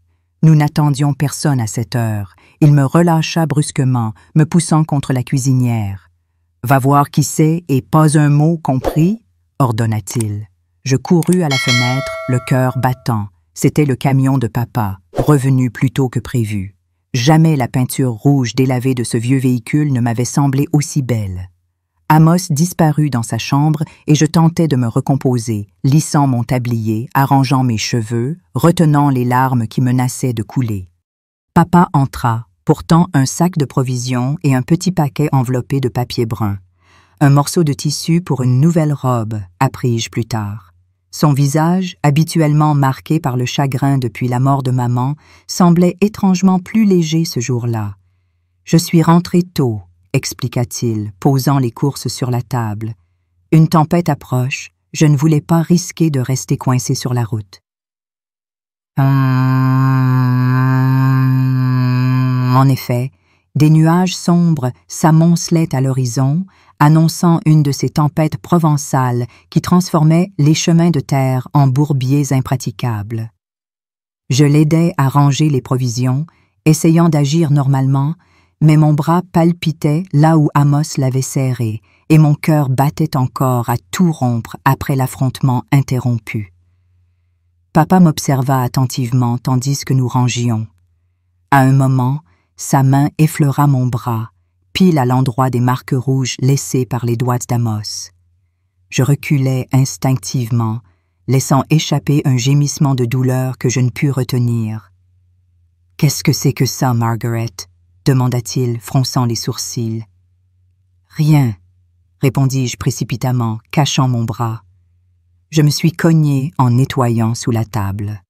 Nous n'attendions personne à cette heure. Il me relâcha brusquement, me poussant contre la cuisinière. « Va voir qui c'est et pas un mot compris ?» ordonna-t-il. Je courus à la fenêtre, le cœur battant. C'était le camion de papa, revenu plus tôt que prévu. Jamais la peinture rouge délavée de ce vieux véhicule ne m'avait semblé aussi belle. Amos disparut dans sa chambre et je tentais de me recomposer, lissant mon tablier, arrangeant mes cheveux, retenant les larmes qui menaçaient de couler. Papa entra, portant un sac de provisions et un petit paquet enveloppé de papier brun. Un morceau de tissu pour une nouvelle robe, appris-je plus tard. Son visage, habituellement marqué par le chagrin depuis la mort de maman, semblait étrangement plus léger ce jour-là. « Je suis rentré tôt », expliqua-t-il, posant les courses sur la table. « Une tempête approche, je ne voulais pas risquer de rester coincé sur la route. » En effet, des nuages sombres s'amoncelaient à l'horizon, annonçant une de ces tempêtes provençales qui transformaient les chemins de terre en bourbiers impraticables. Je l'aidais à ranger les provisions, essayant d'agir normalement, mais mon bras palpitait là où Amos l'avait serré, et mon cœur battait encore à tout rompre après l'affrontement interrompu. Papa m'observa attentivement tandis que nous rangions. À un moment, sa main effleura mon bras, pile à l'endroit des marques rouges laissées par les doigts d'Amos. Je reculai instinctivement, laissant échapper un gémissement de douleur que je ne pus retenir. « Qu'est-ce que c'est que ça, Margaret ?» demanda-t-il, fronçant les sourcils. « Rien, » répondis-je précipitamment, cachant mon bras. Je me suis cogné en nettoyant sous la table.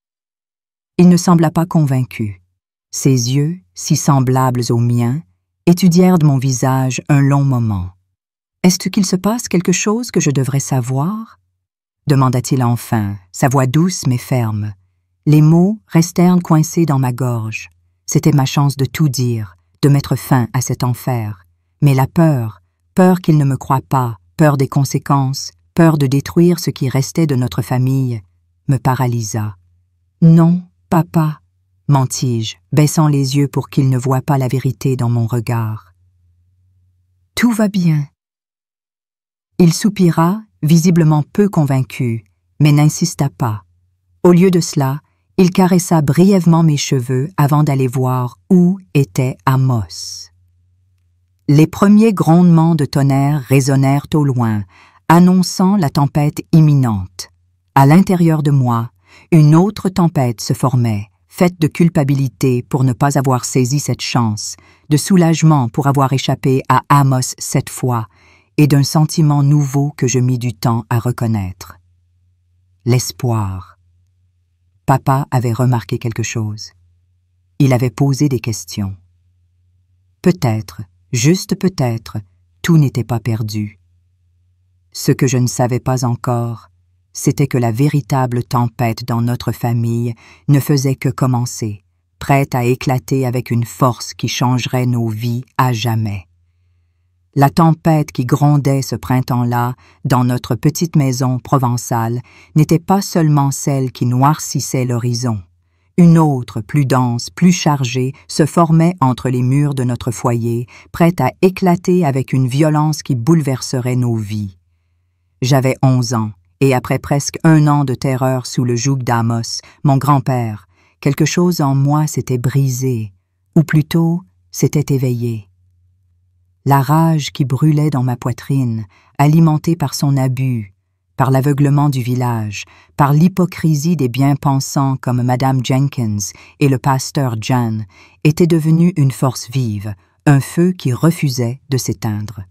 Il ne sembla pas convaincu. Ses yeux, si semblables aux miens, étudièrent mon visage un long moment. « Est-ce qu'il se passe quelque chose que je devrais savoir ?» demanda-t-il enfin, sa voix douce mais ferme. Les mots restèrent coincés dans ma gorge. C'était ma chance de tout dire, de mettre fin à cet enfer. Mais la peur qu'il ne me croie pas, peur des conséquences, peur de détruire ce qui restait de notre famille, me paralysa. « Non, papa !» mentis-je, baissant les yeux pour qu'il ne voie pas la vérité dans mon regard. « Tout va bien. » Il soupira, visiblement peu convaincu, mais n'insista pas. Au lieu de cela, il caressa brièvement mes cheveux avant d'aller voir où était Amos. Les premiers grondements de tonnerre résonnèrent au loin, annonçant la tempête imminente. À l'intérieur de moi, une autre tempête se formait, faite de culpabilité pour ne pas avoir saisi cette chance, de soulagement pour avoir échappé à Amos cette fois, et d'un sentiment nouveau que je mis du temps à reconnaître. L'espoir. Papa avait remarqué quelque chose. Il avait posé des questions. Peut-être, juste peut-être, tout n'était pas perdu. Ce que je ne savais pas encore, c'était que la véritable tempête dans notre famille ne faisait que commencer, prête à éclater avec une force qui changerait nos vies à jamais. La tempête qui grondait ce printemps-là dans notre petite maison provençale n'était pas seulement celle qui noircissait l'horizon. Une autre, plus dense, plus chargée, se formait entre les murs de notre foyer, prête à éclater avec une violence qui bouleverserait nos vies. J'avais 11 ans, et après presque 1 an de terreur sous le joug d'Amos, mon grand-père, quelque chose en moi s'était brisé, ou plutôt s'était éveillé. La rage qui brûlait dans ma poitrine, alimentée par son abus, par l'aveuglement du village, par l'hypocrisie des bien-pensants comme Madame Jenkins et le pasteur Jan, était devenue une force vive, un feu qui refusait de s'éteindre.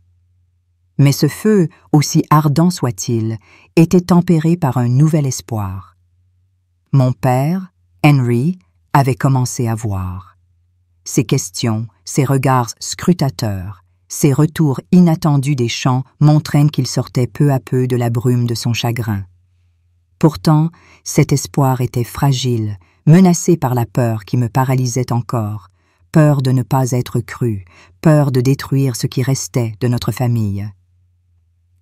Mais ce feu, aussi ardent soit-il, était tempéré par un nouvel espoir. Mon père, Henry, avait commencé à voir. Ses questions, ses regards scrutateurs, ses retours inattendus des champs montraient qu'il sortait peu à peu de la brume de son chagrin. Pourtant, cet espoir était fragile, menacé par la peur qui me paralysait encore, peur de ne pas être cru, peur de détruire ce qui restait de notre famille.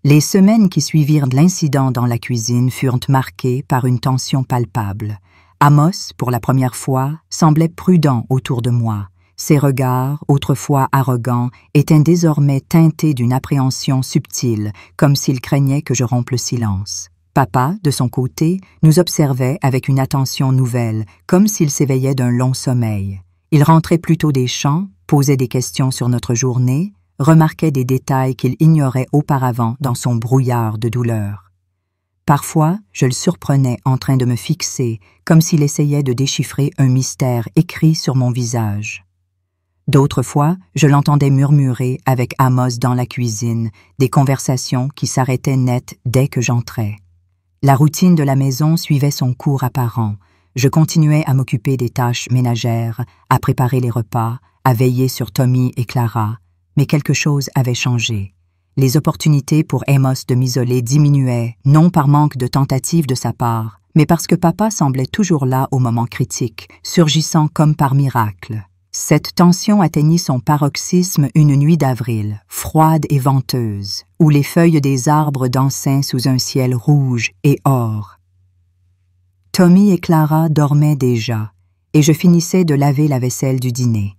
Les semaines qui suivirent l'incident dans la cuisine furent marquées par une tension palpable. Amos, pour la première fois, semblait prudent autour de moi. Ses regards, autrefois arrogants, étaient désormais teintés d'une appréhension subtile, comme s'il craignait que je rompe le silence. Papa, de son côté, nous observait avec une attention nouvelle, comme s'il s'éveillait d'un long sommeil. Il rentrait plutôt des champs, posait des questions sur notre journée, remarquait des détails qu'il ignorait auparavant dans son brouillard de douleur. Parfois, je le surprenais en train de me fixer, comme s'il essayait de déchiffrer un mystère écrit sur mon visage. D'autres fois, je l'entendais murmurer avec Amos dans la cuisine, des conversations qui s'arrêtaient net dès que j'entrais. La routine de la maison suivait son cours apparent. Je continuais à m'occuper des tâches ménagères, à préparer les repas, à veiller sur Tommy et Clara, mais quelque chose avait changé. Les opportunités pour Amos de m'isoler diminuaient, non par manque de tentatives de sa part, mais parce que papa semblait toujours là au moment critique, surgissant comme par miracle. Cette tension atteignit son paroxysme une nuit d'avril, froide et venteuse, où les feuilles des arbres dansaient sous un ciel rouge et or. Tommy et Clara dormaient déjà, et je finissais de laver la vaisselle du dîner.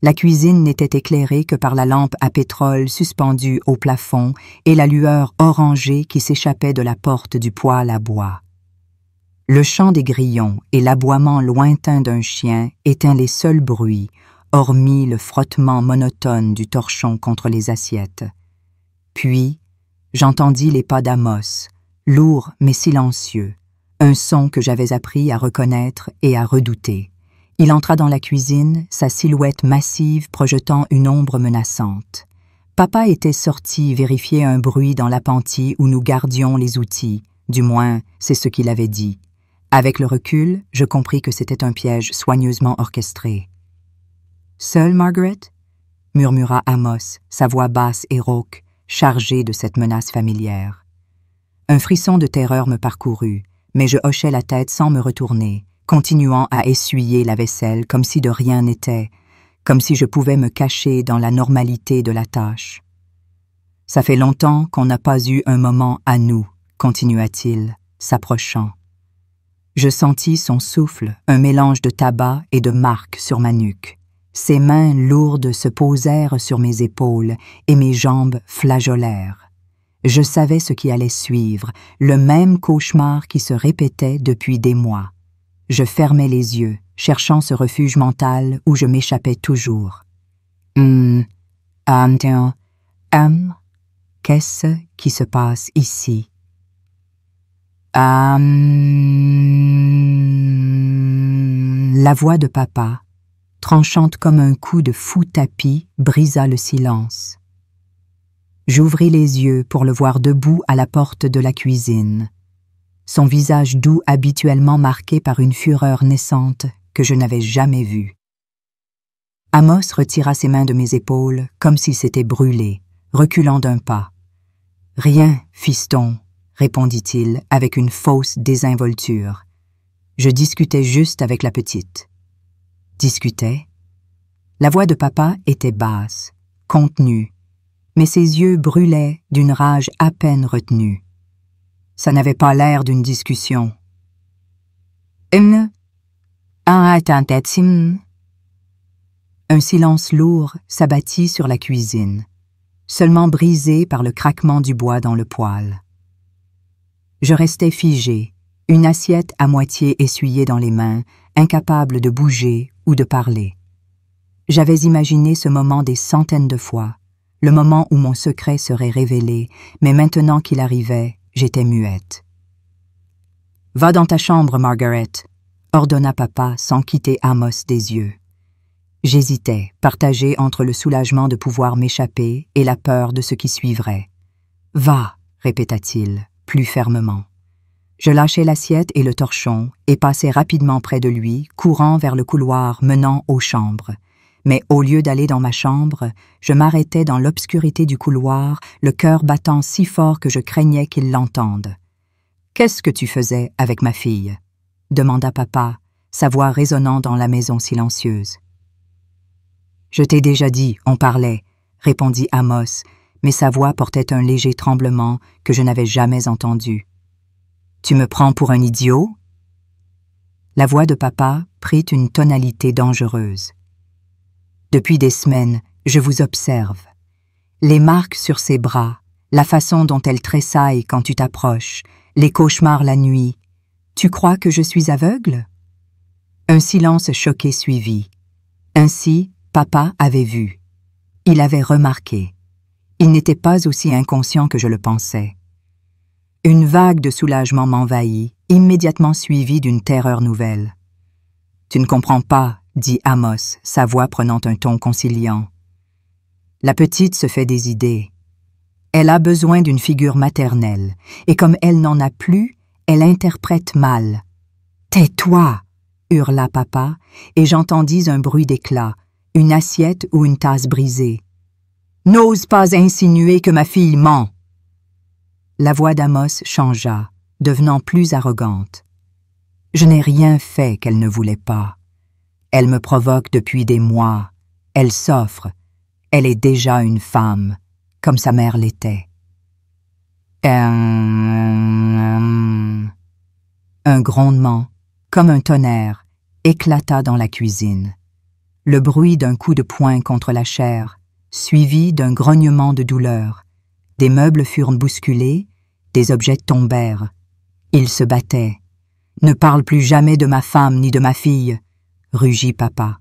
La cuisine n'était éclairée que par la lampe à pétrole suspendue au plafond et la lueur orangée qui s'échappait de la porte du poêle à bois. Le chant des grillons et l'aboiement lointain d'un chien étaient les seuls bruits, hormis le frottement monotone du torchon contre les assiettes. Puis, j'entendis les pas d'Amos, lourds mais silencieux, un son que j'avais appris à reconnaître et à redouter. Il entra dans la cuisine, sa silhouette massive projetant une ombre menaçante. Papa était sorti vérifier un bruit dans l'appentis où nous gardions les outils, du moins c'est ce qu'il avait dit. Avec le recul, je compris que c'était un piège soigneusement orchestré. « Seule, Margaret ?» murmura Amos, sa voix basse et rauque, chargée de cette menace familière. Un frisson de terreur me parcourut, mais je hochai la tête sans me retourner, continuant à essuyer la vaisselle comme si de rien n'était, comme si je pouvais me cacher dans la normalité de la tâche. « Ça fait longtemps qu'on n'a pas eu un moment à nous, » continua-t-il, s'approchant. Je sentis son souffle, un mélange de tabac et de marque sur ma nuque. Ses mains lourdes se posèrent sur mes épaules et mes jambes flageolèrent. Je savais ce qui allait suivre, le même cauchemar qui se répétait depuis des mois. Je fermai les yeux, cherchant ce refuge mental où je m'échappais toujours. Qu'est-ce qui se passe ici? La voix de papa, tranchante comme un coup de fou tapis, brisa le silence. J'ouvris les yeux pour le voir debout à la porte de la cuisine, son visage doux habituellement marqué par une fureur naissante que je n'avais jamais vue. Amos retira ses mains de mes épaules comme s'il s'était brûlé, reculant d'un pas. « Rien, fiston, » répondit-il avec une fausse désinvolture. Je discutais juste avec la petite. Discutait? La voix de papa était basse, contenue, mais ses yeux brûlaient d'une rage à peine retenue. Ça n'avait pas l'air d'une discussion. Un silence lourd s'abattit sur la cuisine, seulement brisé par le craquement du bois dans le poêle. Je restais figé, une assiette à moitié essuyée dans les mains, incapable de bouger ou de parler. J'avais imaginé ce moment des centaines de fois, le moment où mon secret serait révélé, mais maintenant qu'il arrivait, j'étais muette. « Va dans ta chambre, Margaret », ordonna papa sans quitter Amos des yeux. J'hésitais, partagé entre le soulagement de pouvoir m'échapper et la peur de ce qui suivrait. « Va », répéta-t-il, plus fermement. Je lâchai l'assiette et le torchon et passai rapidement près de lui, courant vers le couloir menant aux chambres. Mais au lieu d'aller dans ma chambre, je m'arrêtais dans l'obscurité du couloir, le cœur battant si fort que je craignais qu'il l'entende. « Qu'est-ce que tu faisais avec ma fille ?» demanda papa, sa voix résonnant dans la maison silencieuse. « Je t'ai déjà dit, on parlait, » répondit Amos, mais sa voix portait un léger tremblement que je n'avais jamais entendu. « Tu me prends pour un idiot ?» La voix de papa prit une tonalité dangereuse. « Depuis des semaines, je vous observe. Les marques sur ses bras, la façon dont elle tressaille quand tu t'approches, les cauchemars la nuit. Tu crois que je suis aveugle ?» Un silence choqué suivit. Ainsi, papa avait vu. Il avait remarqué. Il n'était pas aussi inconscient que je le pensais. Une vague de soulagement m'envahit, immédiatement suivie d'une terreur nouvelle. « Tu ne comprends pas, » dit Amos, sa voix prenant un ton conciliant. « La petite se fait des idées. Elle a besoin d'une figure maternelle, et comme elle n'en a plus, elle interprète mal. « Tais-toi » hurla papa, et j'entendis un bruit d'éclat, une assiette ou une tasse brisée. « N'ose pas insinuer que ma fille ment !» La voix d'Amos changea, devenant plus arrogante. « Je n'ai rien fait qu'elle ne voulait pas. Elle me provoque depuis des mois. Elle s'offre. Elle est déjà une femme, comme sa mère l'était. » Un grondement, comme un tonnerre, éclata dans la cuisine. Le bruit d'un coup de poing contre la chair, suivi d'un grognement de douleur. Des meubles furent bousculés, des objets tombèrent. Ils se battaient. « Ne parle plus jamais de ma femme ni de ma fille !» rugit papa.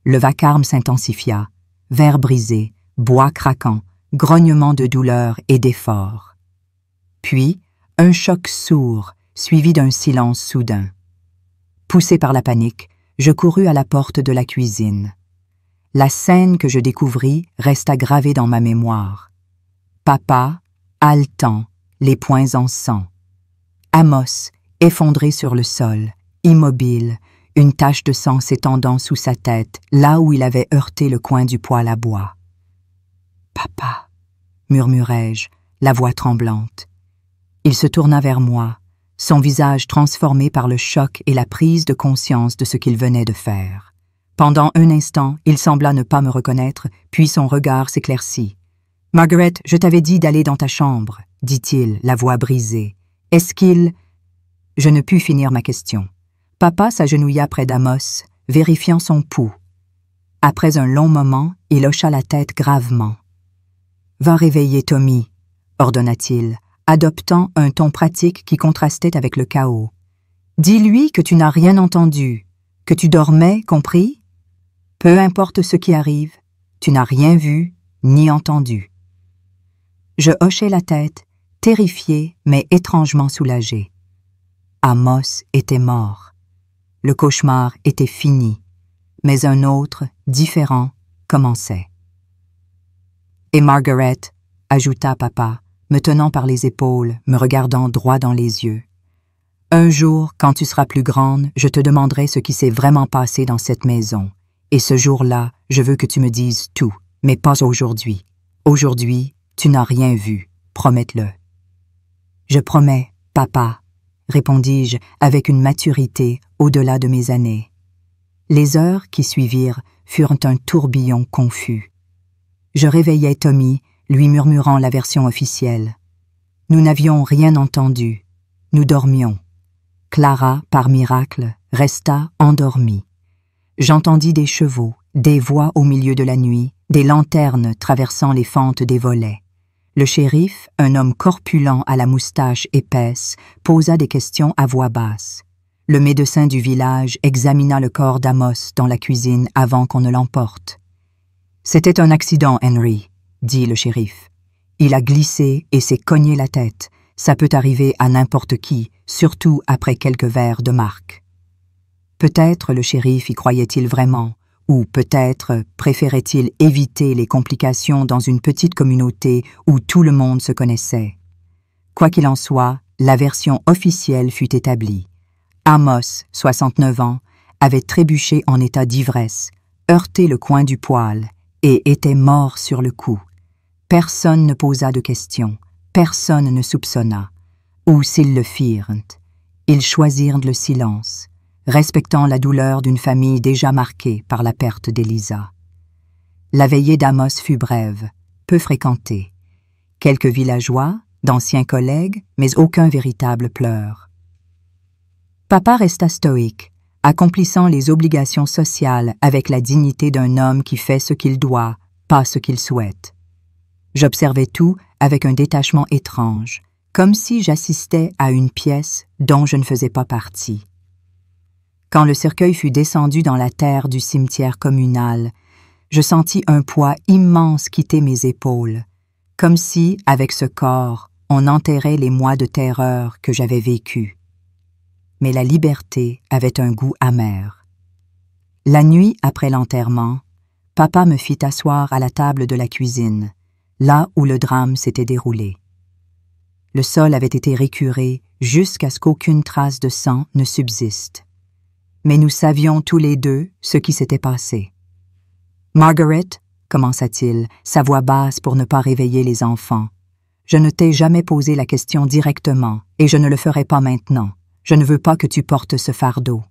Le vacarme s'intensifia, verre brisé, bois craquant, grognement de douleur et d'effort. Puis, un choc sourd, suivi d'un silence soudain. Poussé par la panique, je courus à la porte de la cuisine. La scène que je découvris resta gravée dans ma mémoire. Papa, haletant, les poings en sang. Amos, effondré sur le sol, immobile, une tache de sang s'étendant sous sa tête, là où il avait heurté le coin du poêle à bois. « Papa » murmurai-je, la voix tremblante. Il se tourna vers moi, son visage transformé par le choc et la prise de conscience de ce qu'il venait de faire. Pendant un instant, il sembla ne pas me reconnaître, puis son regard s'éclaircit. « Margaret, je t'avais dit d'aller dans ta chambre, » dit-il, la voix brisée. « Est-ce qu'il… » Je ne pus finir ma question. Papa s'agenouilla près d'Amos, vérifiant son pouls. Après un long moment, il hocha la tête gravement. « Va réveiller Tommy » ordonna-t-il, adoptant un ton pratique qui contrastait avec le chaos. « Dis-lui que tu n'as rien entendu, que tu dormais, compris? Peu importe ce qui arrive, tu n'as rien vu ni entendu. » Je hochai la tête, terrifié mais étrangement soulagé. Amos était mort. Le cauchemar était fini. mais un autre, différent, commençait. Et Margaret, ajouta papa, me tenant par les épaules, me regardant droit dans les yeux. Un jour, quand tu seras plus grande, je te demanderai ce qui s'est vraiment passé dans cette maison. Et ce jour-là, je veux que tu me dises tout, mais pas aujourd'hui. Aujourd'hui, tu n'as rien vu, promets-le. Je promets, papa, répondis-je avec une maturité au-delà de mes années. Les heures qui suivirent furent un tourbillon confus. Je réveillai Tommy, lui murmurant la version officielle. Nous n'avions rien entendu. Nous dormions. Clara, par miracle, resta endormie. J'entendis des chevaux, des voix au milieu de la nuit, des lanternes traversant les fentes des volets. Le shérif, un homme corpulent à la moustache épaisse, posa des questions à voix basse. Le médecin du village examina le corps d'Amos dans la cuisine avant qu'on ne l'emporte. « C'était un accident, Henry, » dit le shérif. « Il a glissé et s'est cogné la tête. Ça peut arriver à n'importe qui, surtout après quelques verres de marque. » Peut-être le shérif y croyait-il vraiment, ou peut-être préférait-il éviter les complications dans une petite communauté où tout le monde se connaissait. Quoi qu'il en soit, la version officielle fut établie. Amos, 69 ans, avait trébuché en état d'ivresse, heurté le coin du poêle et était mort sur le coup. Personne ne posa de questions, personne ne soupçonna. Ou s'ils le firent, ils choisirent le silence, respectant la douleur d'une famille déjà marquée par la perte d'Elisa. La veillée d'Amos fut brève, peu fréquentée. Quelques villageois, d'anciens collègues, mais aucun véritable pleur. Papa resta stoïque, accomplissant les obligations sociales avec la dignité d'un homme qui fait ce qu'il doit, pas ce qu'il souhaite. J'observais tout avec un détachement étrange, comme si j'assistais à une pièce dont je ne faisais pas partie. Quand le cercueil fut descendu dans la terre du cimetière communal, je sentis un poids immense quitter mes épaules, comme si, avec ce corps, on enterrait les mois de terreur que j'avais vécus. Mais la liberté avait un goût amer. La nuit après l'enterrement, papa me fit asseoir à la table de la cuisine, là où le drame s'était déroulé. Le sol avait été récuré jusqu'à ce qu'aucune trace de sang ne subsiste. Mais nous savions tous les deux ce qui s'était passé. « Margaret, » commença-t-il, sa voix basse pour ne pas réveiller les enfants, « je ne t'ai jamais posé la question directement et je ne le ferai pas maintenant. Je ne veux pas que tu portes ce fardeau. »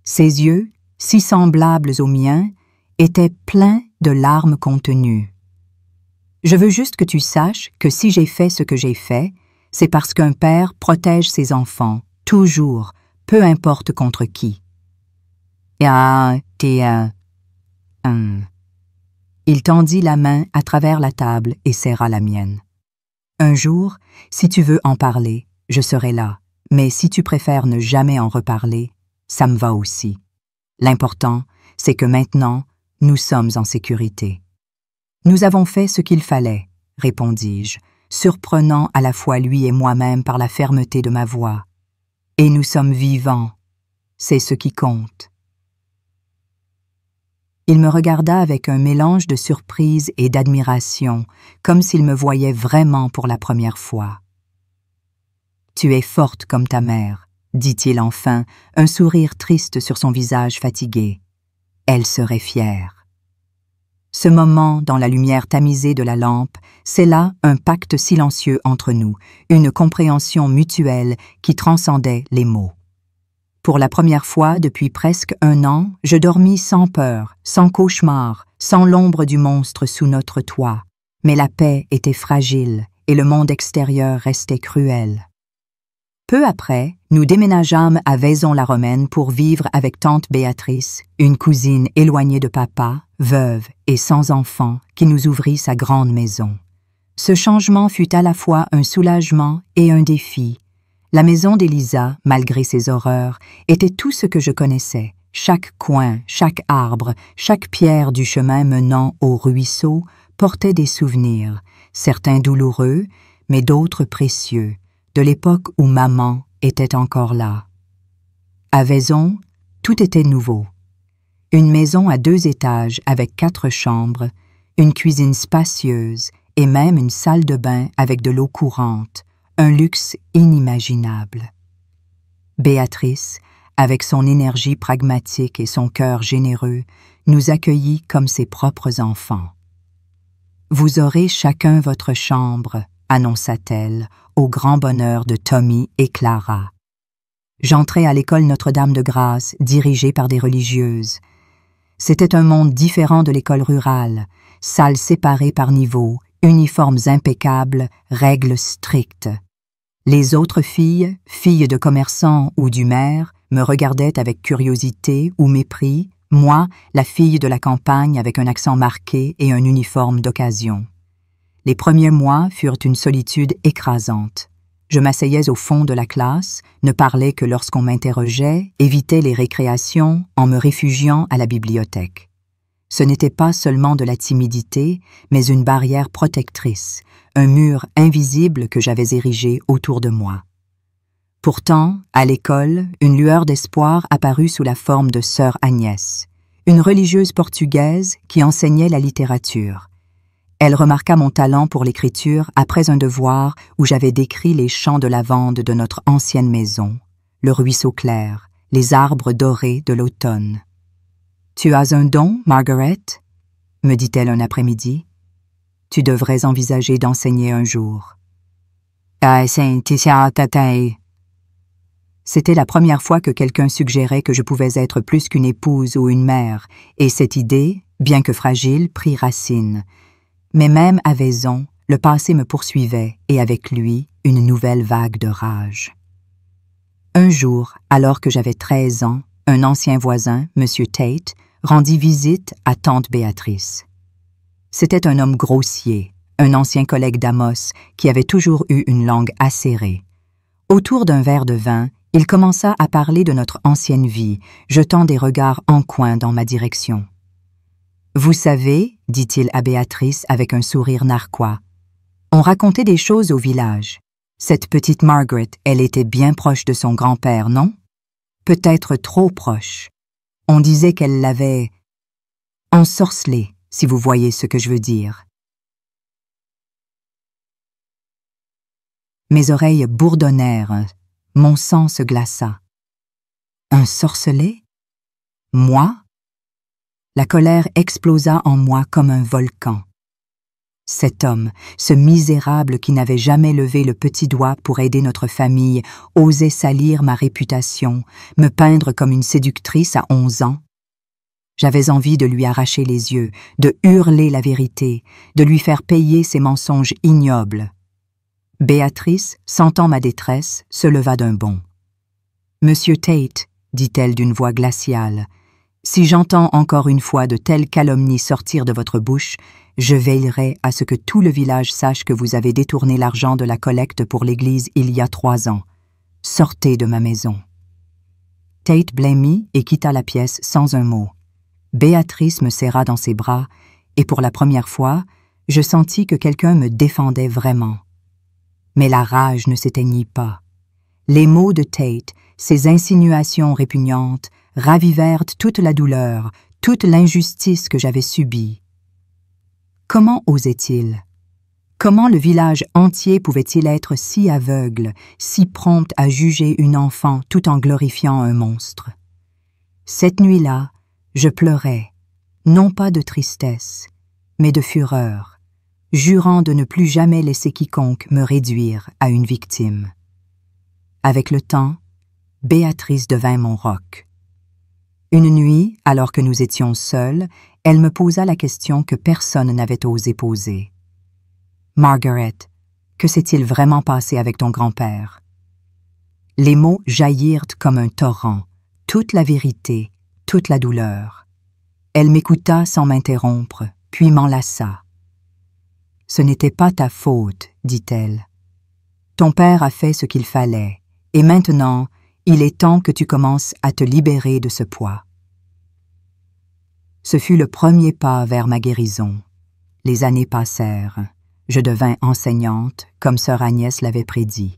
Ses yeux, si semblables aux miens, étaient pleins de larmes contenues. « Je veux juste que tu saches que si j'ai fait ce que j'ai fait, c'est parce qu'un père protège ses enfants, toujours, peu importe contre qui. » Ah, Il tendit la main à travers la table et serra la mienne. « Un jour, si tu veux en parler, je serai là. Mais si tu préfères ne jamais en reparler, ça me va aussi. L'important, c'est que maintenant, nous sommes en sécurité. » « Nous avons fait ce qu'il fallait, » répondis-je, surprenant à la fois lui et moi-même par la fermeté de ma voix. « Et nous sommes vivants. C'est ce qui compte. » Il me regarda avec un mélange de surprise et d'admiration, comme s'il me voyait vraiment pour la première fois. « Tu es forte comme ta mère, » dit-il enfin, un sourire triste sur son visage fatigué. « Elle serait fière. » Ce moment, dans la lumière tamisée de la lampe, scella un pacte silencieux entre nous, une compréhension mutuelle qui transcendait les mots. Pour la première fois depuis presque 1 an, je dormis sans peur, sans cauchemar, sans l'ombre du monstre sous notre toit. Mais la paix était fragile et le monde extérieur restait cruel. Peu après, nous déménageâmes à Vaison-la-Romaine pour vivre avec tante Béatrice, une cousine éloignée de papa, veuve et sans enfant, qui nous ouvrit sa grande maison. Ce changement fut à la fois un soulagement et un défi. La maison d'Elisa, malgré ses horreurs, était tout ce que je connaissais. Chaque coin, chaque arbre, chaque pierre du chemin menant au ruisseau portait des souvenirs, certains douloureux, mais d'autres précieux, de l'époque où maman était encore là. À Vaison, tout était nouveau. Une maison à 2 étages avec 4 chambres, une cuisine spacieuse et même une salle de bain avec de l'eau courante, un luxe inimaginable. Béatrice, avec son énergie pragmatique et son cœur généreux, nous accueillit comme ses propres enfants. « Vous aurez chacun votre chambre », annonça-t-elle, au grand bonheur de Tommy et Clara. J'entrai à l'école Notre-Dame-de-Grâce, dirigée par des religieuses. C'était un monde différent de l'école rurale, salles séparées par niveau, uniformes impeccables, règles strictes. Les autres filles, filles de commerçants ou du maire, me regardaient avec curiosité ou mépris, moi, la fille de la campagne avec un accent marqué et un uniforme d'occasion. Les premiers mois furent une solitude écrasante. Je m'asseyais au fond de la classe, ne parlais que lorsqu'on m'interrogeait, évitais les récréations en me réfugiant à la bibliothèque. Ce n'était pas seulement de la timidité, mais une barrière protectrice, un mur invisible que j'avais érigé autour de moi. Pourtant, à l'école, une lueur d'espoir apparut sous la forme de sœur Agnès, une religieuse portugaise qui enseignait la littérature. Elle remarqua mon talent pour l'écriture après un devoir où j'avais décrit les champs de lavande de notre ancienne maison, le ruisseau clair, les arbres dorés de l'automne. « Tu as un don, Margaret ?» me dit-elle un après-midi. « Tu devrais envisager d'enseigner un jour. » C'était la première fois que quelqu'un suggérait que je pouvais être plus qu'une épouse ou une mère, et cette idée, bien que fragile, prit racine. Mais même à Vaison, le passé me poursuivait, et avec lui, une nouvelle vague de rage. Un jour, alors que j'avais 13 ans, un ancien voisin, M. Tate, rendit visite à tante Béatrice. C'était un homme grossier, un ancien collègue d'Amos qui avait toujours eu une langue acérée. Autour d'un verre de vin, il commença à parler de notre ancienne vie, jetant des regards en coin dans ma direction. « Vous savez, dit-il à Béatrice avec un sourire narquois, on racontait des choses au village. Cette petite Margaret, elle était bien proche de son grand-père, non? Peut-être trop proche. On disait qu'elle l'avait ensorcelé, si vous voyez ce que je veux dire. » Mes oreilles bourdonnèrent, mon sang se glaça. Un sorcelé? Moi? La colère explosa en moi comme un volcan. Cet homme, ce misérable qui n'avait jamais levé le petit doigt pour aider notre famille, osait salir ma réputation, me peindre comme une séductrice à 11 ans. J'avais envie de lui arracher les yeux, de hurler la vérité, de lui faire payer ses mensonges ignobles. Béatrice, sentant ma détresse, se leva d'un bond. « Monsieur Tate, dit-elle d'une voix glaciale, si j'entends encore une fois de telles calomnies sortir de votre bouche, je veillerai à ce que tout le village sache que vous avez détourné l'argent de la collecte pour l'église il y a 3 ans. Sortez de ma maison. » Tate blêmit et quitta la pièce sans un mot. Béatrice me serra dans ses bras, et pour la première fois, je sentis que quelqu'un me défendait vraiment. Mais la rage ne s'éteignit pas. Les mots de Tate, ses insinuations répugnantes, ravivèrent toute la douleur, toute l'injustice que j'avais subie. Comment osait-il? Comment le village entier pouvait-il être si aveugle, si prompt à juger une enfant tout en glorifiant un monstre? Cette nuit-là, je pleurais, non pas de tristesse, mais de fureur, jurant de ne plus jamais laisser quiconque me réduire à une victime. Avec le temps, Béatrice devint mon roc. Une nuit, alors que nous étions seuls, elle me posa la question que personne n'avait osé poser. « Margaret, que s'est-il vraiment passé avec ton grand-père? » Les mots jaillirent comme un torrent, toute la vérité, toute la douleur. Elle m'écouta sans m'interrompre, puis m'enlaça. « Ce n'était pas ta faute, dit-elle. Ton père a fait ce qu'il fallait, et maintenant, il est temps que tu commences à te libérer de ce poids. » Ce fut le premier pas vers ma guérison. Les années passèrent. Je devins enseignante, comme sœur Agnès l'avait prédit.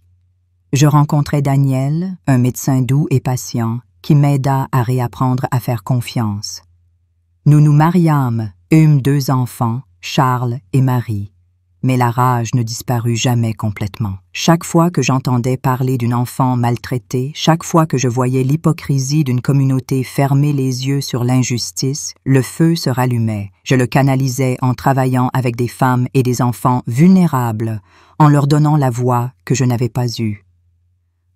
Je rencontrai Daniel, un médecin doux et patient, qui m'aida à réapprendre à faire confiance. Nous nous mariâmes, eûmes 2 enfants, Charles et Marie. Mais la rage ne disparut jamais complètement. Chaque fois que j'entendais parler d'une enfant maltraitée, chaque fois que je voyais l'hypocrisie d'une communauté fermer les yeux sur l'injustice, le feu se rallumait. Je le canalisais en travaillant avec des femmes et des enfants vulnérables, en leur donnant la voix que je n'avais pas eue.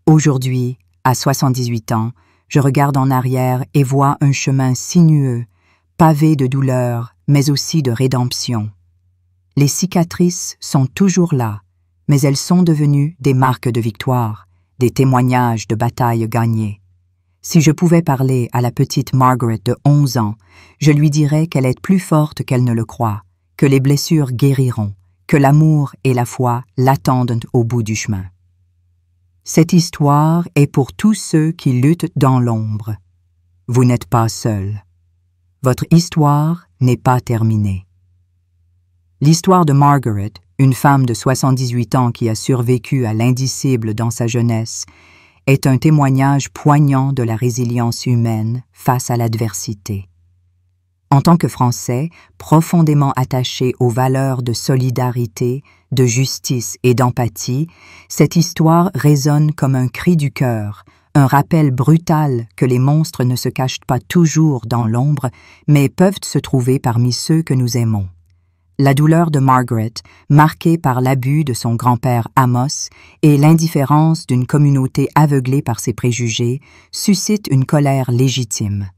Aujourd'hui, à 78 ans, je regarde en arrière et vois un chemin sinueux, pavé de douleur, mais aussi de rédemption. Les cicatrices sont toujours là, mais elles sont devenues des marques de victoire, des témoignages de batailles gagnées. Si je pouvais parler à la petite Margaret de 11 ans, je lui dirais qu'elle est plus forte qu'elle ne le croit, que les blessures guériront, que l'amour et la foi l'attendent au bout du chemin. Cette histoire est pour tous ceux qui luttent dans l'ombre. Vous n'êtes pas seul. Votre histoire n'est pas terminée. L'histoire de Margaret, une femme de 78 ans qui a survécu à l'indicible dans sa jeunesse, est un témoignage poignant de la résilience humaine face à l'adversité. En tant que Français, profondément attachés aux valeurs de solidarité, de justice et d'empathie, cette histoire résonne comme un cri du cœur, un rappel brutal que les monstres ne se cachent pas toujours dans l'ombre, mais peuvent se trouver parmi ceux que nous aimons. La douleur de Margaret, marquée par l'abus de son grand-père Amos et l'indifférence d'une communauté aveuglée par ses préjugés, suscite une colère légitime.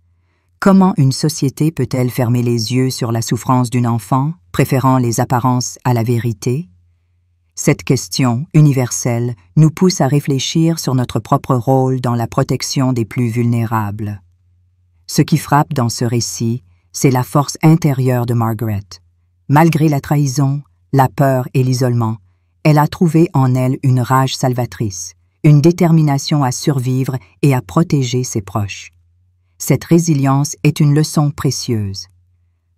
Comment une société peut-elle fermer les yeux sur la souffrance d'une enfant, préférant les apparences à la vérité? Cette question, universelle, nous pousse à réfléchir sur notre propre rôle dans la protection des plus vulnérables. Ce qui frappe dans ce récit, c'est la force intérieure de Margaret. Malgré la trahison, la peur et l'isolement, elle a trouvé en elle une rage salvatrice, une détermination à survivre et à protéger ses proches. Cette résilience est une leçon précieuse.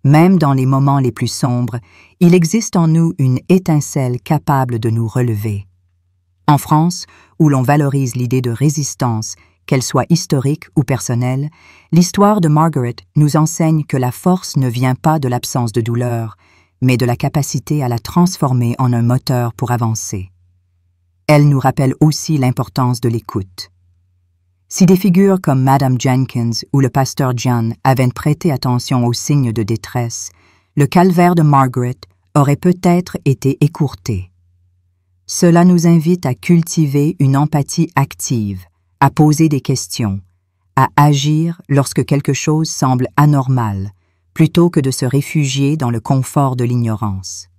Même dans les moments les plus sombres, il existe en nous une étincelle capable de nous relever. En France, où l'on valorise l'idée de résistance, qu'elle soit historique ou personnelle, l'histoire de Margaret nous enseigne que la force ne vient pas de l'absence de douleur, mais de la capacité à la transformer en un moteur pour avancer. Elle nous rappelle aussi l'importance de l'écoute. Si des figures comme Madame Jenkins ou le pasteur John avaient prêté attention aux signes de détresse, le calvaire de Margaret aurait peut-être été écourté. Cela nous invite à cultiver une empathie active, à poser des questions, à agir lorsque quelque chose semble anormal, plutôt que de se réfugier dans le confort de l'ignorance.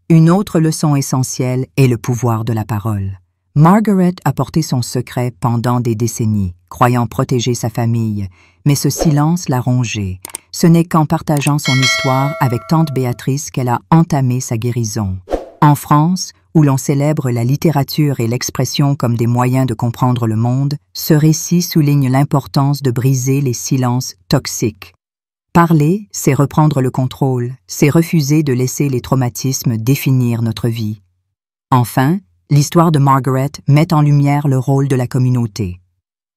Une autre leçon essentielle est le pouvoir de la parole. Margaret a porté son secret pendant des décennies, croyant protéger sa famille, mais ce silence l'a rongée. Ce n'est qu'en partageant son histoire avec tante Béatrice qu'elle a entamé sa guérison. En France, où l'on célèbre la littérature et l'expression comme des moyens de comprendre le monde, ce récit souligne l'importance de briser les silences toxiques. Parler, c'est reprendre le contrôle, c'est refuser de laisser les traumatismes définir notre vie. Enfin, l'histoire de Margaret met en lumière le rôle de la communauté.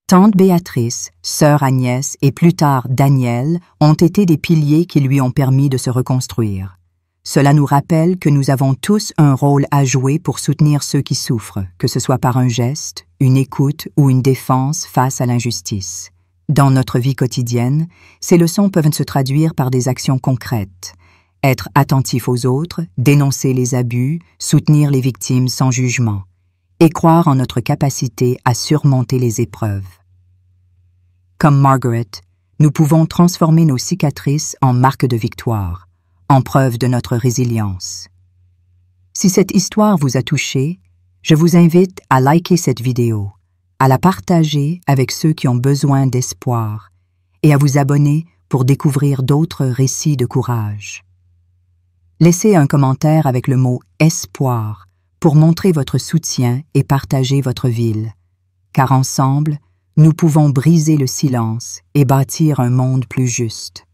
Tante Béatrice, sœur Agnès et plus tard Daniel ont été des piliers qui lui ont permis de se reconstruire. Cela nous rappelle que nous avons tous un rôle à jouer pour soutenir ceux qui souffrent, que ce soit par un geste, une écoute ou une défense face à l'injustice. Dans notre vie quotidienne, ces leçons peuvent se traduire par des actions concrètes. Être attentif aux autres, dénoncer les abus, soutenir les victimes sans jugement, et croire en notre capacité à surmonter les épreuves. Comme Margaret, nous pouvons transformer nos cicatrices en marques de victoire, en preuve de notre résilience. Si cette histoire vous a touché, je vous invite à liker cette vidéo, à la partager avec ceux qui ont besoin d'espoir et à vous abonner pour découvrir d'autres récits de courage. Laissez un commentaire avec le mot « espoir » pour montrer votre soutien et partager votre ville, car ensemble, nous pouvons briser le silence et bâtir un monde plus juste.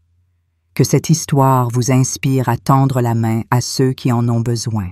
Que cette histoire vous inspire à tendre la main à ceux qui en ont besoin.